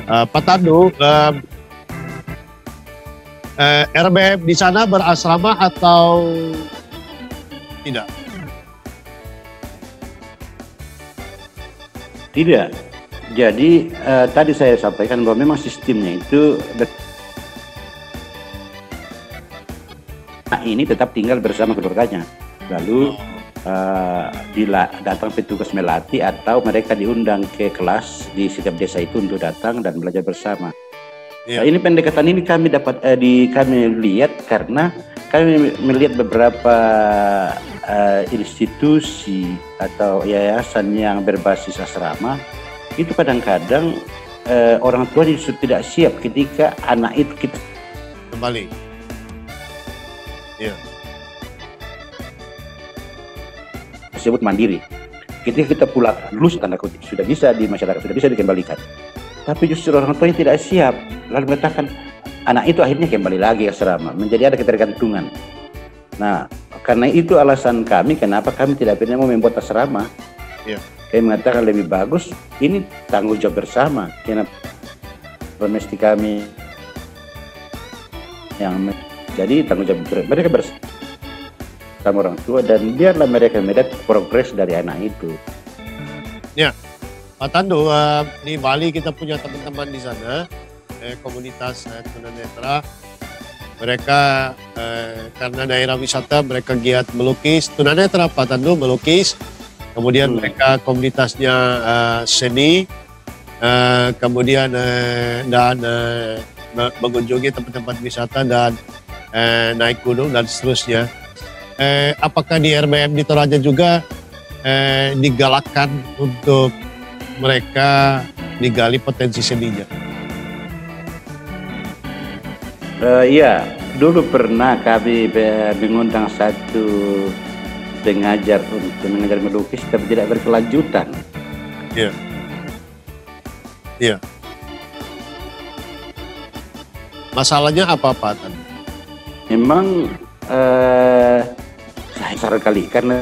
Pak Tandu, RBM di sana berasrama atau tidak? Tidak. Jadi tadi saya sampaikan bahwa memang sistemnya itu ini tetap tinggal bersama keluarganya. Lalu bila datang petugas melatih atau mereka diundang ke kelas di setiap desa itu untuk datang dan belajar bersama. Ini pendekatan ini kami lihat karena kami melihat beberapa institusi atau yayasan yang berbasis asrama itu kadang-kadang orang tua justru tidak siap ketika anak itu kita kembali. Disebut mandiri. Ketika kita pulang lulus tanda kutip sudah bisa di masyarakat, sudah bisa dikembalikan. Tapi justru orang tuanya tidak siap, lalu mengatakan anak itu akhirnya kembali lagi ke asrama, menjadi ada ketergantungan. Nah, karena itu alasan kami kenapa kami tidak pernah mau membuat asrama. Kami mengatakan lebih bagus ini tanggung jawab bersama. Karena mesti kami yang jadi tanggung jawab mereka bersama orang tua, dan biarlah mereka melihat progres dari anak itu. Ya, Pak Tandu, di Bali kita punya teman-teman di sana, komunitas tunanetra. Mereka karena daerah wisata mereka giat melukis, tunanetra Pak Tandu melukis. Kemudian mereka komunitasnya seni, kemudian dan mengunjungi tempat-tempat wisata dan naik gunung dan seterusnya. Apakah di RBM di Toraja juga digalakkan untuk mereka digali potensi seninya? Iya, dulu pernah kami mengundang satu pengajar untuk mengajar melukis, tapi tidak berkelanjutan. Iya. Masalahnya apa Pak Tan? Memang sayang sekali karena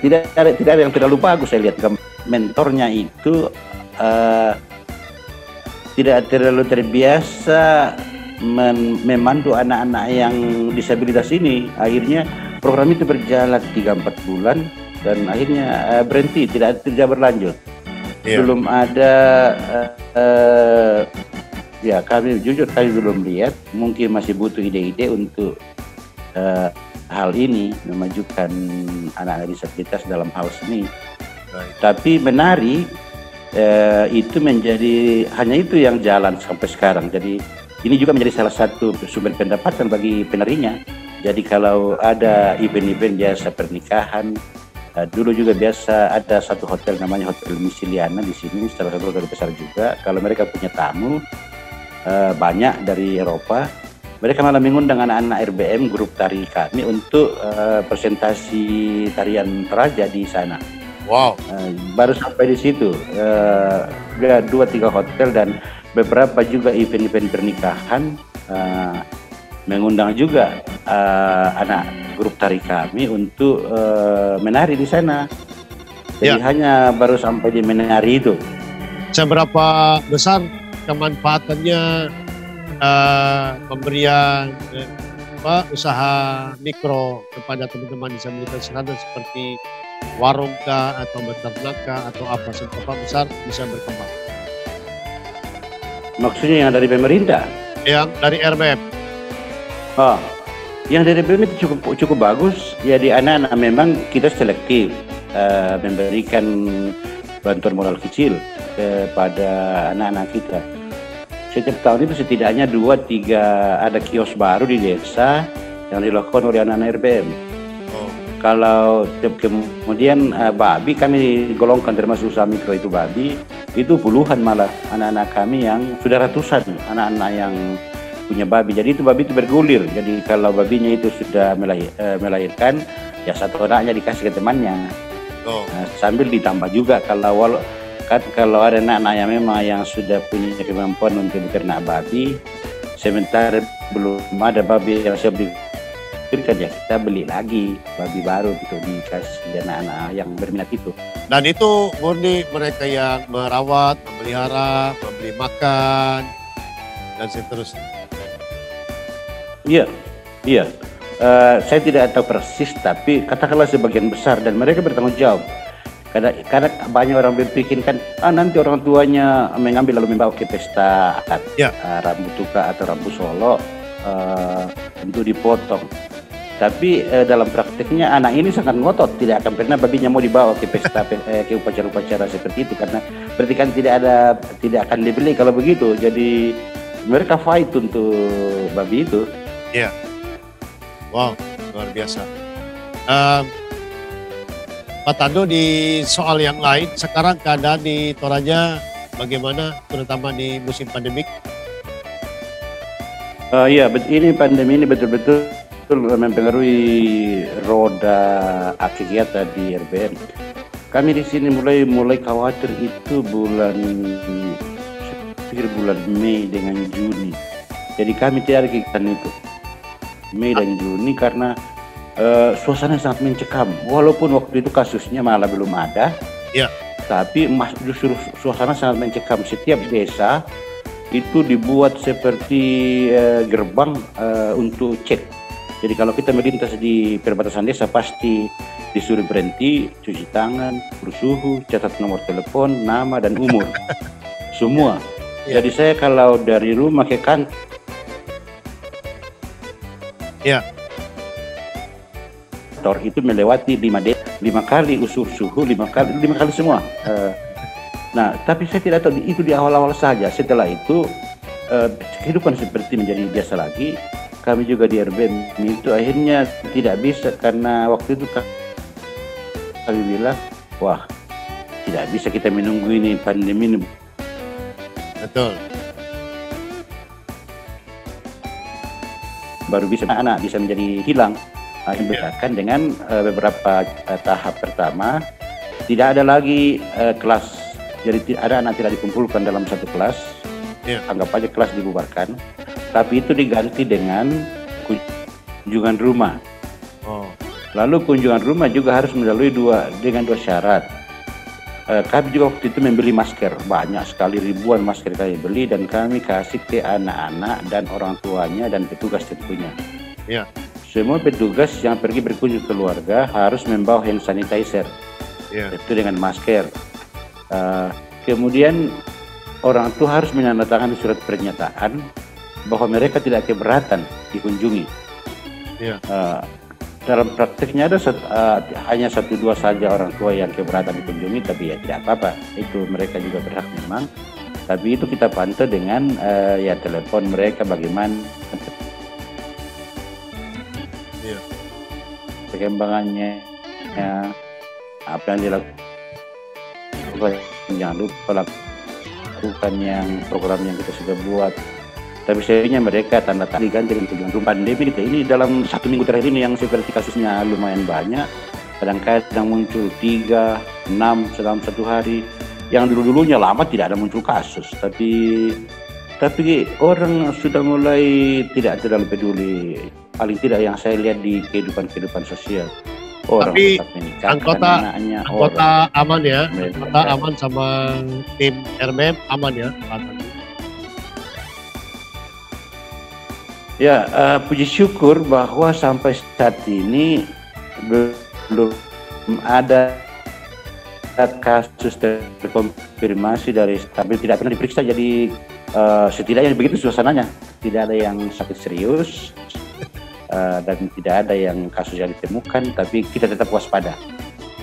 tidak ada yang terlalu bagus. Saya lihat mentornya itu tidak terlalu terbiasa memandu anak-anak yang disabilitas ini. Akhirnya program itu berjalan 3-4 bulan dan akhirnya berhenti, tidak berlanjut. Belum ada ya kami jujur belum lihat, mungkin masih butuh ide-ide untuk hal ini, memajukan anak-anak disabilitas dalam hal seni. Tapi menari itu menjadi hanya itu yang jalan sampai sekarang. Jadi ini juga menjadi salah satu sumber pendapatan bagi penarinya. Jadi kalau ada event-event biasa pernikahan, dulu juga biasa ada satu hotel namanya Hotel Misiliana di sini, salah satu hotel besar juga. Kalau mereka punya tamu banyak dari Eropa, mereka malah mengundang anak-anak RBM grup tari kami untuk presentasi tarian Toraja di sana. Wow. Baru sampai di situ 2-3 hotel dan beberapa juga event-event pernikahan mengundang juga anak grup tari kami untuk menari di sana. Jadi hanya baru sampai di menari itu. Seberapa besar kemanfaatannya pemberian usaha mikro kepada teman-teman disabilitas sana seperti warung kah atau beternak kah atau apa seberapa besar bisa berkembang? Maksudnya yang dari pemerintah? Yang dari RBM. Oh, yang dari RBM itu cukup bagus. Jadi anak-anak memang kita selektif memberikan bantuan modal kecil kepada anak-anak kita. Setiap tahun itu setidaknya 2-3 ada kios baru di desa yang dilakukan oleh anak-anak RBM. Kalau kemudian babi kami golongkan termasuk usaha mikro itu babi, itu puluhan malah anak-anak kami yang sudah ratusan anak-anak yang punya babi. Jadi itu babi itu bergulir. Jadi kalau babinya itu sudah melahirkan, ya satu anaknya dikasih ke temannya. Nah, sambil ditambah juga kalau ada anak-anak yang memang yang sudah punya kemampuan untuk beternak babi, sementara belum ada babi yang saya berikan, ya kita beli lagi babi baru gitu dikasih anak-anak yang berminat itu. Dan itu murni mereka yang merawat, memelihara, memberi makan, dan seterusnya. Iya. Saya tidak tahu persis, tapi katakanlah sebagian besar dan mereka bertanggung jawab. Karena banyak orang berpikir kan, nanti orang tuanya mengambil lalu membawa ke pesta akad, Rambu Tuka atau Rambu Solo untuk dipotong. Tapi dalam prakteknya anak ini sangat ngotot, tidak akan pernah babinya mau dibawa ke pesta ke upacara-upacara seperti itu, karena berarti kan tidak akan dibeli kalau begitu. Jadi mereka fight untuk babi itu. Iya. Wow, luar biasa. Pak Tando, di soal yang lain, sekarang keadaan di Toraja bagaimana, terutama di musim pandemik? Iya, ini pandemi ini betul-betul mempengaruhi roda kegiatan di RBM. Kami di sini mulai khawatir itu bulan Mei dengan Juni. Jadi kami tidak ada kegiatan itu Mei dan Juni karena suasana sangat mencekam. Walaupun waktu itu kasusnya malah belum ada, tapi justru suasana sangat mencekam. Setiap desa itu dibuat seperti gerbang untuk cek. Jadi kalau kita melintas di perbatasan desa pasti disuruh berhenti, cuci tangan, bersuhu, catat nomor telepon, nama dan umur, semua. Jadi saya kalau dari rumah ke kantor, itu melewati 5 kali usul suhu, 5 kali semua. Nah, tapi saya tidak tahu itu di awal-awal saja. Setelah itu kehidupan seperti menjadi biasa lagi. Kami juga di RBM itu akhirnya tidak bisa karena waktu itu kami bilang, wah tidak bisa kita menunggu ini pandemi ini. Betul. Baru bisa anak bisa menjadi hilang. Dibedakan dengan beberapa tahap pertama, tidak ada lagi kelas, jadi ada anak tidak dikumpulkan dalam satu kelas, anggap aja kelas dibubarkan, tapi itu diganti dengan kunjungan rumah. Lalu kunjungan rumah juga harus melalui dua syarat. Kami juga waktu itu membeli masker, banyak sekali, ribuan masker kami beli dan kami kasih ke anak-anak dan orang tuanya dan petugas tentunya. Semua petugas yang pergi berkunjung keluarga harus membawa hand sanitizer, itu dengan masker. Kemudian orang tua harus menandatangani surat pernyataan bahwa mereka tidak keberatan dikunjungi. Dalam prakteknya ada hanya 1-2 saja orang tua yang keberatan dikunjungi, tapi ya tidak apa-apa, itu mereka juga berhak memang. Tapi itu kita pantau dengan telepon mereka bagaimana perkembangannya, apa yang dilakukan, jangan lupa lakukan yang program yang kita sudah buat. Tapi sebenarnya mereka tanda tangan dengan kunjungan pandemi ini dalam 1 minggu terakhir ini yang seperti kasusnya lumayan banyak. Kadang-kadang muncul 3, 6 dalam 1 hari. Yang dulu-dulunya lama tidak ada muncul kasus, tapi orang sudah mulai tidak terlalu peduli. Paling tidak yang saya lihat di kehidupan sosial. Orang tapi anggota aman ya, anggota mereka aman sama tim RBM aman ya, Pak. Ya, puji syukur bahwa sampai saat ini belum ada kasus terkonfirmasi dari, tapi tidak pernah diperiksa, jadi setidaknya begitu suasananya. Tidak ada yang sakit serius dan tidak ada yang kasus yang ditemukan, tapi kita tetap waspada.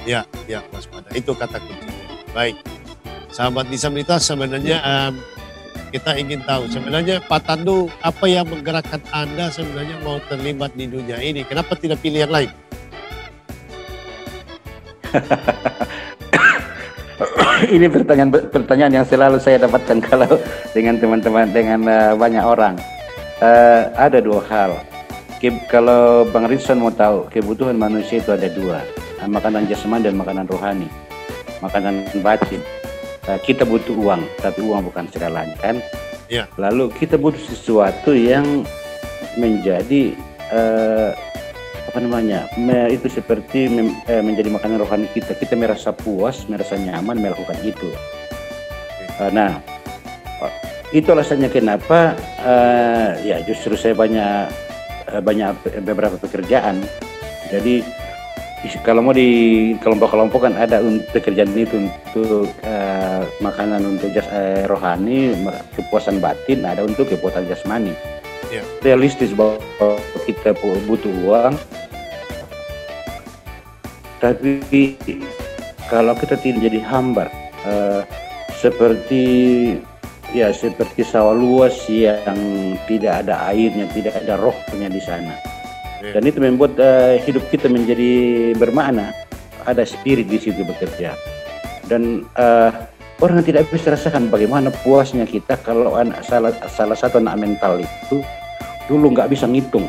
Ya, waspada. Itu kata kuncinya. Baik, sahabat disabilitas, sebenarnya kita ingin tahu sebenarnya Pak Tandu, apa yang menggerakkan Anda sebenarnya mau terlibat di dunia ini? Kenapa tidak pilih yang lain? Ini pertanyaan yang selalu saya dapatkan kalau dengan teman-teman, dengan banyak orang. Ada dua hal. Kalau Bang Rizwan mau tahu, kebutuhan manusia itu ada dua, makanan jasmani dan makanan rohani, makanan batin. Kita butuh uang, tapi uang bukan segalanya kan. Ya. Lalu kita butuh sesuatu yang menjadi itu seperti menjadi makanan rohani kita. Kita merasa puas, merasa nyaman melakukan itu. Nah, itu alasannya kenapa ya justru saya banyak beberapa pekerjaan. Jadi kalau mau di kelompok-kelompok kan ada pekerjaan itu untuk makanan untuk rohani, kepuasan batin, ada untuk kepuasan jasmani. Yeah. Realistis bahwa kita butuh uang, tapi kalau kita tidak jadi hambar, seperti sawah luas yang tidak ada airnya, tidak ada rohnya di sana. Dan itu membuat hidup kita menjadi bermakna, ada spirit di situ bekerja. Dan orang tidak bisa rasakan bagaimana puasnya kita kalau salah satu anak mental itu dulu nggak bisa ngitung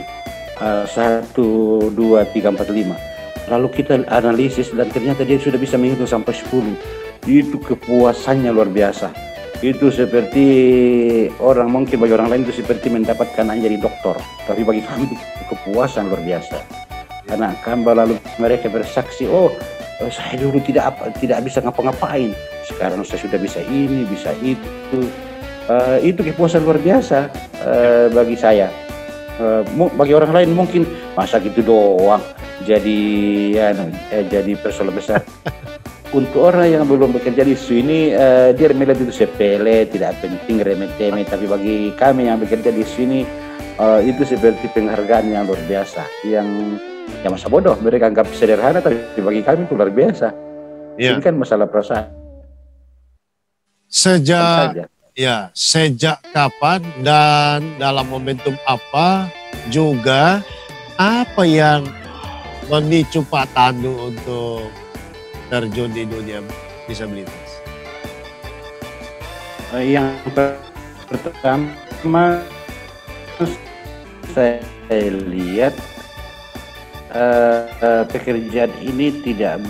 1, 2, 3, 4, 5. Lalu kita analisis dan ternyata dia sudah bisa menghitung sampai 10. Itu kepuasannya luar biasa. Itu seperti bagi orang lain itu seperti mendapatkan jadi doktor, tapi bagi kami itu kepuasan luar biasa. Karena lalu mereka bersaksi, saya dulu tidak bisa ngapa-ngapain, sekarang saya sudah bisa ini, bisa itu. Itu kepuasan luar biasa bagi saya. Bagi orang lain mungkin masa gitu doang jadi persoalan besar. Untuk orang yang belum bekerja di isu ini, dia melihat itu sepele, tidak penting, remeh-temeh. Tapi bagi kami yang bekerja di isu ini, itu seperti penghargaan yang luar biasa. Yang masa bodoh mereka anggap sederhana, tapi bagi kami itu luar biasa. Ya. Ini kan masalah perasaan. Sejak kapan dan dalam momentum apa juga, apa yang memicu Pak Tandu untuk terjun di dunia disabilitas? Yang pertama saya lihat pekerjaan ini tidak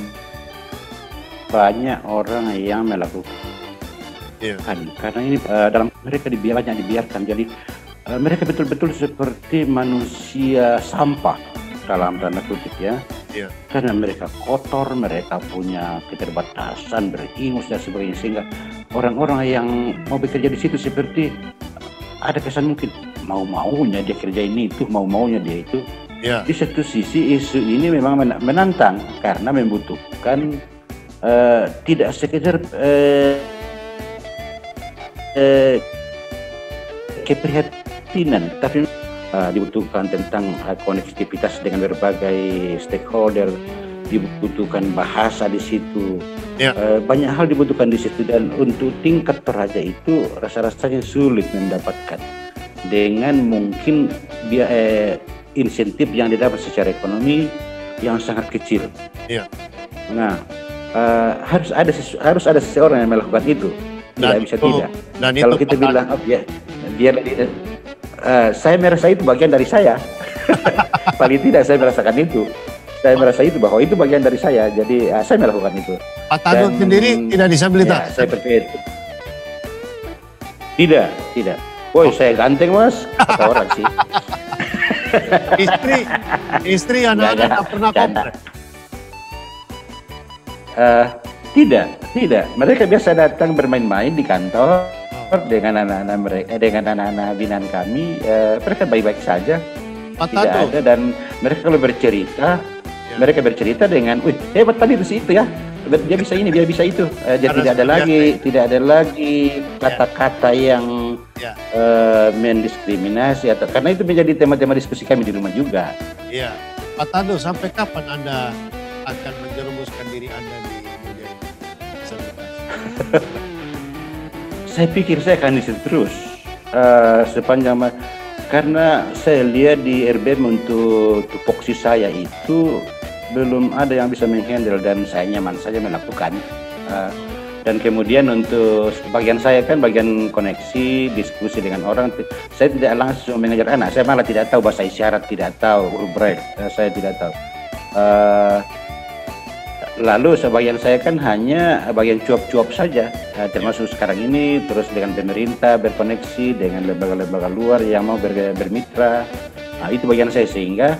banyak orang yang melakukan. Karena ini dalam mereka dibiarkan, jadi mereka betul-betul seperti manusia sampah dalam tanda kutip ya. Karena mereka kotor, mereka punya keterbatasan, beringus dan sebagainya, sehingga orang-orang yang mau bekerja di situ seperti ada kesan mungkin mau-maunya dia kerja ini itu, mau-maunya dia itu. Di satu sisi isu ini memang menantang karena membutuhkan tidak sekedar keprihatinan, tapi dibutuhkan tentang konektivitas dengan berbagai stakeholder, dibutuhkan bahasa di situ, banyak hal dibutuhkan di situ. Dan untuk tingkat toraja itu rasa-rasanya sulit mendapatkan dengan mungkin insentif yang didapat secara ekonomi yang sangat kecil. Nah, harus ada seseorang yang melakukan itu. Tidak bisa tidak. Kalau kita bilang saya merasa itu bagian dari saya. Paling tidak saya merasakan itu. Saya merasa itu bahwa itu bagian dari saya. Jadi saya melakukan itu. Pak Tandu sendiri tidak disabilitas? Ya, saya percaya itu. Tidak. Saya ganteng mas. Kata orang sih. Istri anak-anak tak pernah komplain. Tidak. Mereka biasa datang bermain-main di kantor Oh, dengan anak-anak mereka, dengan anak-anak binaan kami. Mereka baik-baik saja, Pak tidak Tanu, ada. Dan mereka kalau bercerita, ya, mereka bercerita dengan, wih hebat tadi itu si itu ya. Dia bisa ini, dia bisa itu. Dia karena tidak ada lagi ya, kata-kata yang ya, mendiskriminasi atau karena itu menjadi tema-tema diskusi kami di rumah juga. ya. Pak Tanu, sampai kapan Anda akan menjerumuskan diri Anda di dunia disabilitas? Saya pikir saya akan di situ terus karena saya lihat di RBM untuk tupoksi saya itu belum ada yang bisa menghandle dan saya nyaman saja melakukan. Dan kemudian untuk bagian saya kan bagian koneksi, diskusi dengan orang, saya tidak langsung mengajar anak, saya malah tidak tahu bahasa isyarat, tidak tahu huruf braille, saya tidak tahu. Lalu sebagian saya kan hanya bagian cuap-cuap saja, termasuk sekarang ini terus dengan pemerintah berkoneksi dengan lembaga-lembaga luar yang mau bermitra. Nah, itu bagian saya sehingga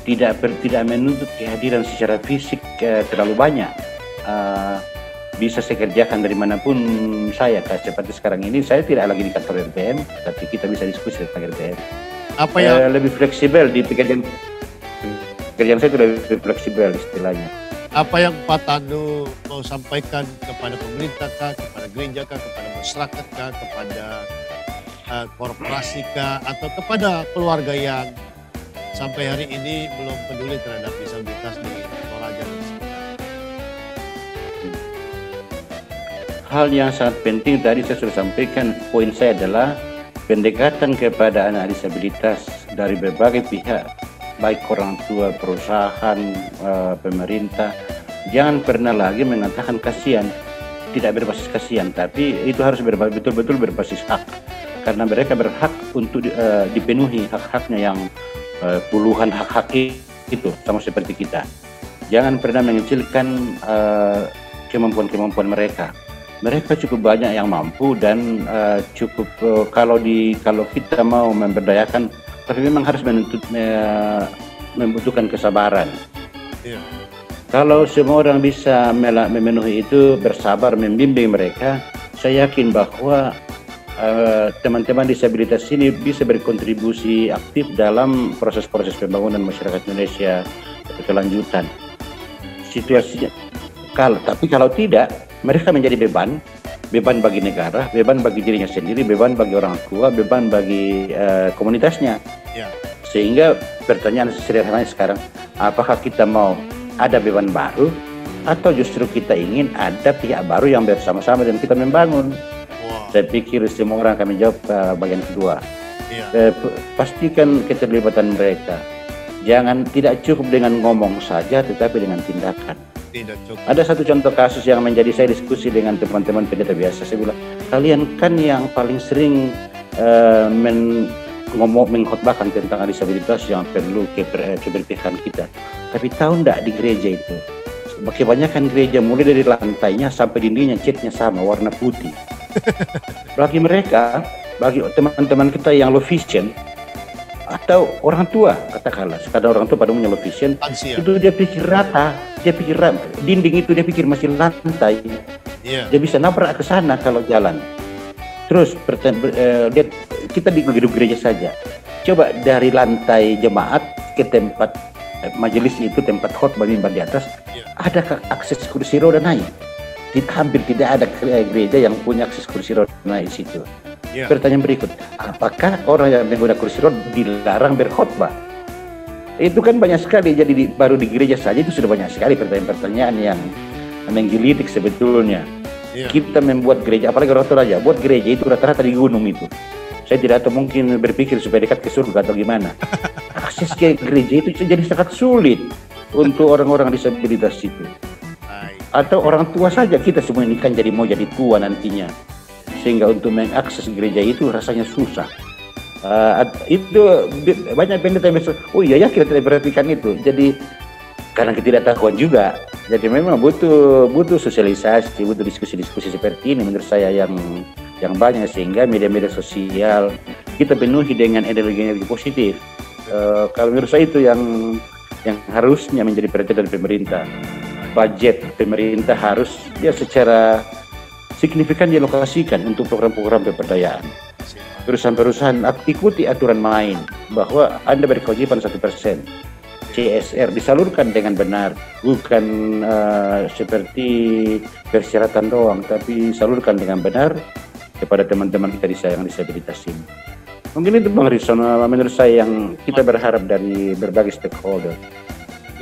tidak menuntut kehadiran secara fisik terlalu banyak. Bisa saya kerjakan dari manapun saya, seperti sekarang ini saya tidak lagi di kantor RBM, tapi kita bisa diskusi tentang RBM. Apa yang Lebih fleksibel di pekerjaan saya itu lebih fleksibel istilahnya. apa yang Pak Tanu mau sampaikan kepada pemerintah kah, kepada gereja kah, kepada masyarakat kah, kepada korporasi kah, atau kepada keluarga yang sampai hari ini belum peduli terhadap disabilitas di Toraja dan sekitar? Hal yang sangat penting tadi saya sudah sampaikan, poin saya adalah pendekatan kepada anak disabilitas dari berbagai pihak, baik orang tua, perusahaan, pemerintah. Jangan pernah lagi mengatakan kasihan, tidak berbasis kasihan, tapi itu harus betul-betul berbasis hak. Karena mereka berhak untuk dipenuhi hak-haknya yang puluhan hak-hak itu, sama seperti kita. Jangan pernah mengecilkan kemampuan-kemampuan mereka. Mereka cukup banyak yang mampu dan cukup kalau kita mau memberdayakan, tapi memang harus membutuhkan kesabaran. Iya. Kalau semua orang bisa memenuhi itu, bersabar membimbing mereka, saya yakin bahwa teman-teman disabilitas ini bisa berkontribusi aktif dalam proses-proses pembangunan masyarakat Indonesia berkelanjutan. Situasinya, tapi kalau tidak, mereka menjadi beban bagi negara, beban bagi dirinya sendiri, beban bagi orang tua, beban bagi komunitasnya. Ya. Sehingga pertanyaan sederhana sekarang, apakah kita mau ada beban baru atau justru kita ingin ada pihak baru yang bersama-sama dan kita membangun? Wow. Saya pikir semua orang akan menjawab bagian kedua. Iya. Pastikan keterlibatan mereka. Tidak cukup dengan ngomong saja, tetapi dengan tindakan. Tidak cukup. Ada satu contoh kasus yang menjadi saya diskusi dengan teman-teman pendeta biasa. Saya bilang, kalian kan yang paling sering mengkhotbahkan tentang disabilitas yang perlu keberpihakan kita. Tapi tahu enggak di gereja itu, kebanyakan gereja mulai dari lantainya sampai dindingnya catnya sama, warna putih. Bagi mereka, bagi teman-teman kita yang low vision, atau orang tua, katakanlah, sekadar orang tua pada umumnya low vision, itu dia pikir rata, dinding itu dia pikir masih lantai, dia bisa nabrak ke sana kalau jalan. Terus kita di gedung gereja saja, coba dari lantai jemaat ke tempat majelis itu, tempat khotbah mimbar di atas, ada akses kursi roda naik. Hampir tidak ada gereja yang punya akses kursi roda naik di situ. Pertanyaan berikut, apakah orang yang menggunakan kursi roda dilarang berkhotbah? Itu kan banyak sekali, jadi baru di gereja saja itu sudah banyak sekali pertanyaan-pertanyaan yang menggelitik sebetulnya. Kita membuat gereja, apalagi orang Toraja, buat gereja itu rata-rata di gunung itu. Saya tidak tahu, mungkin berpikir supaya dekat ke surga atau gimana. Akses ke gereja itu jadi sangat sulit untuk orang-orang disabilitas itu. Atau orang tua saja, kita semua ini kan mau jadi tua nantinya. Sehingga untuk mengakses gereja itu rasanya susah. Itu banyak pendeta yang bilang, oh iya ya kita tidak perhatikan itu. Jadi karena ketidaktahuan juga. Jadi memang butuh sosialisasi, butuh diskusi-diskusi seperti ini menurut saya yang banyak, sehingga media-media sosial kita penuhi dengan energi positif. Kalau menurut saya itu yang harusnya menjadi perhatian dari pemerintah. budget pemerintah harus ya secara signifikan dialokasikan untuk program-program pemberdayaan. Perusahaan-perusahaan ikuti aturan main bahwa Anda berkewajiban 1%. CSR disalurkan dengan benar, bukan seperti persyaratan doang, tapi salurkan dengan benar kepada teman-teman kita yang disabilitas ini. Mungkin itu Bang Rizwan, menurut saya yang kita berharap dari berbagai stakeholder.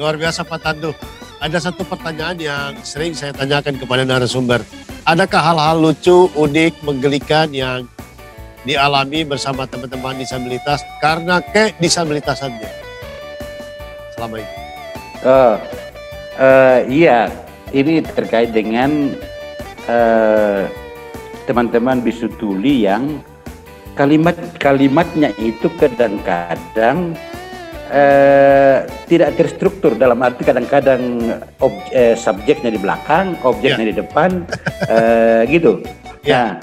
Luar biasa Pak Tandu. Ada satu pertanyaan yang sering saya tanyakan kepada narasumber. Adakah hal-hal lucu, unik, menggelikan yang dialami bersama teman-teman disabilitas karena kedisabilitasannya selama ini? Iya, ini terkait dengan teman-teman bisu tuli yang kalimatnya itu kadang-kadang tidak terstruktur, dalam arti kadang-kadang subjeknya di belakang, objeknya di depan, gitu. Nah,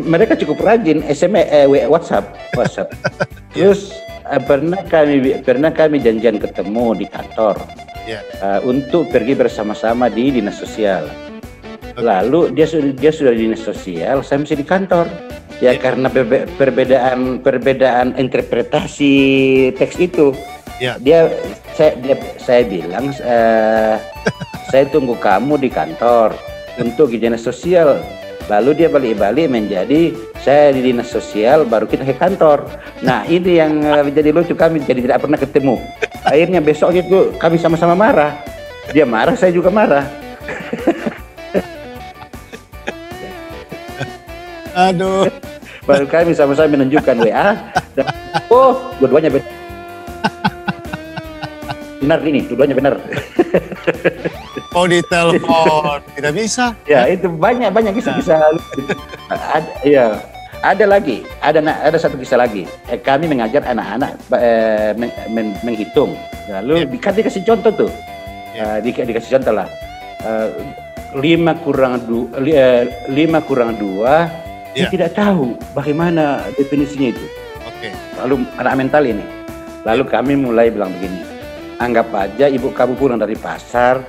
mereka cukup rajin WhatsApp. Terus pernah kami janjian ketemu di kantor untuk pergi bersama-sama di dinas sosial. Lalu dia sudah di dinas sosial, saya masih di kantor. Ya karena perbedaan interpretasi teks itu. Saya bilang saya tunggu kamu di kantor untuk di dinas sosial. Lalu dia balik-balik menjadi saya di dinas sosial baru kita ke kantor. Nah ini yang jadi lucu, kami jadi tidak pernah ketemu. Akhirnya besok itu kami sama-sama marah. Dia marah, saya juga marah. Aduh. Baru kami sama-sama menunjukkan WA dan dua-duanya benar ini, dua-duanya benar. Oh di telepon tidak bisa? Ya itu banyak kisah-kisah. Ada satu kisah lagi. Kami mengajar anak-anak menghitung. Lalu dikasih contoh tuh, dikasih contoh lah. 5 kurang 2. Dia tidak tahu bagaimana definisinya itu. Lalu anak mental ini. Lalu kami mulai bilang begini, anggap aja ibu kamu pulang dari pasar,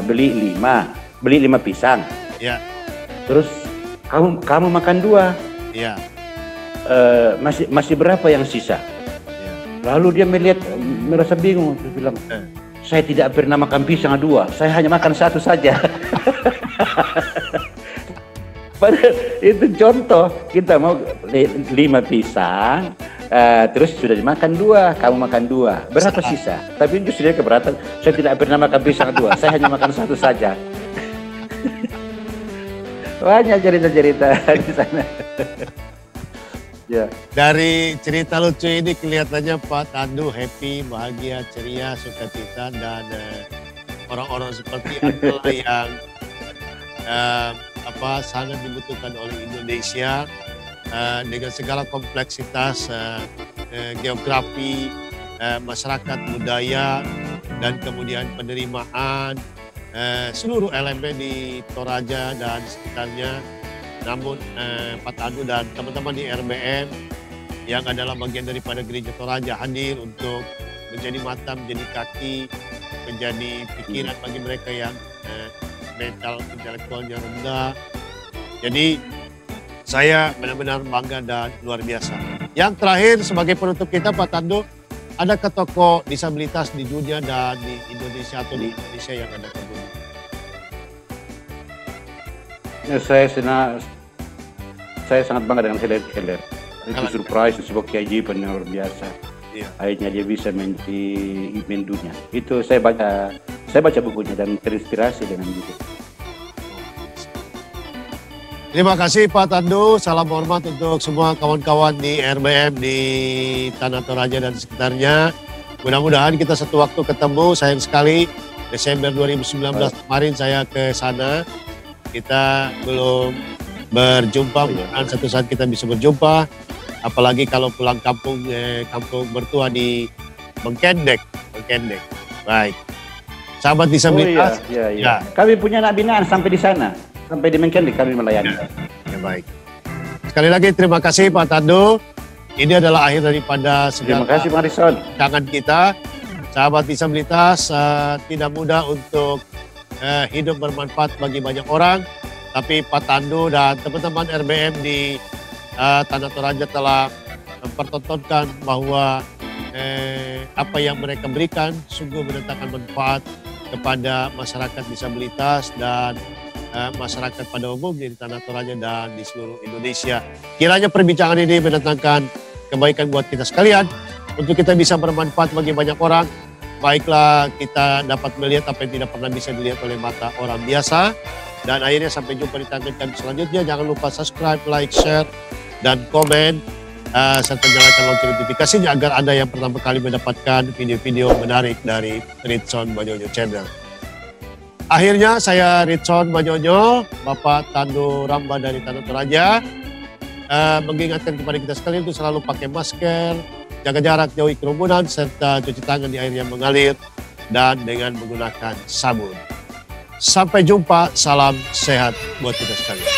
beli 5 pisang. Terus kamu makan 2. Masih berapa yang sisa? Lalu dia merasa bingung, dia bilang, saya tidak pernah makan pisang 2, saya hanya makan 1 saja. Padahal itu contoh, kita mau 5 pisang, terus sudah dimakan 2, kamu makan 2, berapa sisa? Tapi justru dia keberatan, saya tidak pernah makan pisang 2, saya hanya makan 1 saja. Banyak cerita-cerita di sana. Dari cerita lucu ini kelihatannya Pak Tandu happy, bahagia, ceria, sukacita, dan orang-orang seperti itulah yang sangat dibutuhkan oleh Indonesia dengan segala kompleksitas geografi, masyarakat, budaya, dan kemudian penerimaan seluruh elemen di Toraja dan sekitarnya. Namun Pak Tandu dan teman-teman di RBM yang adalah bagian daripada Gereja Toraja hadir untuk menjadi mata, menjadi kaki, menjadi pikiran bagi mereka yang mental intelektualnya rendah. Jadi saya benar-benar bangga dan luar biasa. Yang terakhir sebagai penutup kita Pak Tandu, adakah tokoh disabilitas di dunia dan di Indonesia atau di Indonesia yang Anda kagumi? Saya sangat bangga dengan Helen Keller. Itu surprise, sebuah keajaiban yang luar biasa. Akhirnya dia bisa mendunia. Itu saya baca bukunya dan terinspirasi dengan itu. Terima kasih Pak Tandu, salam hormat untuk semua kawan-kawan di RBM di Tanah Toraja dan sekitarnya. Mudah-mudahan kita satu waktu ketemu. Sayang sekali Desember 2019 kemarin saya ke sana. Kita belum berjumpa, mudah-mudahan satu saat kita bisa berjumpa. Apalagi kalau pulang kampung bertua di Mengkendek. Baik. Sahabat disabilitas. Iya. Kami punya anak binaan sampai di sana. Sampai di Mengkendek kami melayani. Baik. Sekali lagi terima kasih Pak Tandu. Ini adalah akhir daripada segala terima kasih Pak Rizwan. Tangan kita. sahabat disabilitas tidak mudah untuk hidup bermanfaat bagi banyak orang, tapi Pak Tandu dan teman-teman RBM di Tanah Toraja telah mempertontonkan bahwa apa yang mereka berikan sungguh mendatangkan manfaat kepada masyarakat disabilitas dan masyarakat pada umumnya di Tanah Toraja dan di seluruh Indonesia. Kiranya perbincangan ini mendatangkan kebaikan buat kita sekalian, untuk kita bisa bermanfaat bagi banyak orang. Baiklah kita dapat melihat apa yang tidak pernah bisa dilihat oleh mata orang biasa. Dan akhirnya sampai jumpa di tangan selanjutnya. Jangan lupa subscribe, like, share, dan komen. Serta nyalakan lonceng notifikasinya agar Anda yang pertama kali mendapatkan video-video menarik dari Ritson Manyonyo Channel. Akhirnya saya Ritson Manyonyo, Bapak Tandu Ramba dari Tanah Toraja, mengingatkan kepada kita sekalian untuk selalu pakai masker, jaga jarak, jauhi kerumunan, serta cuci tangan di air yang mengalir dan dengan menggunakan sabun. Sampai jumpa, salam sehat buat kita sekalian.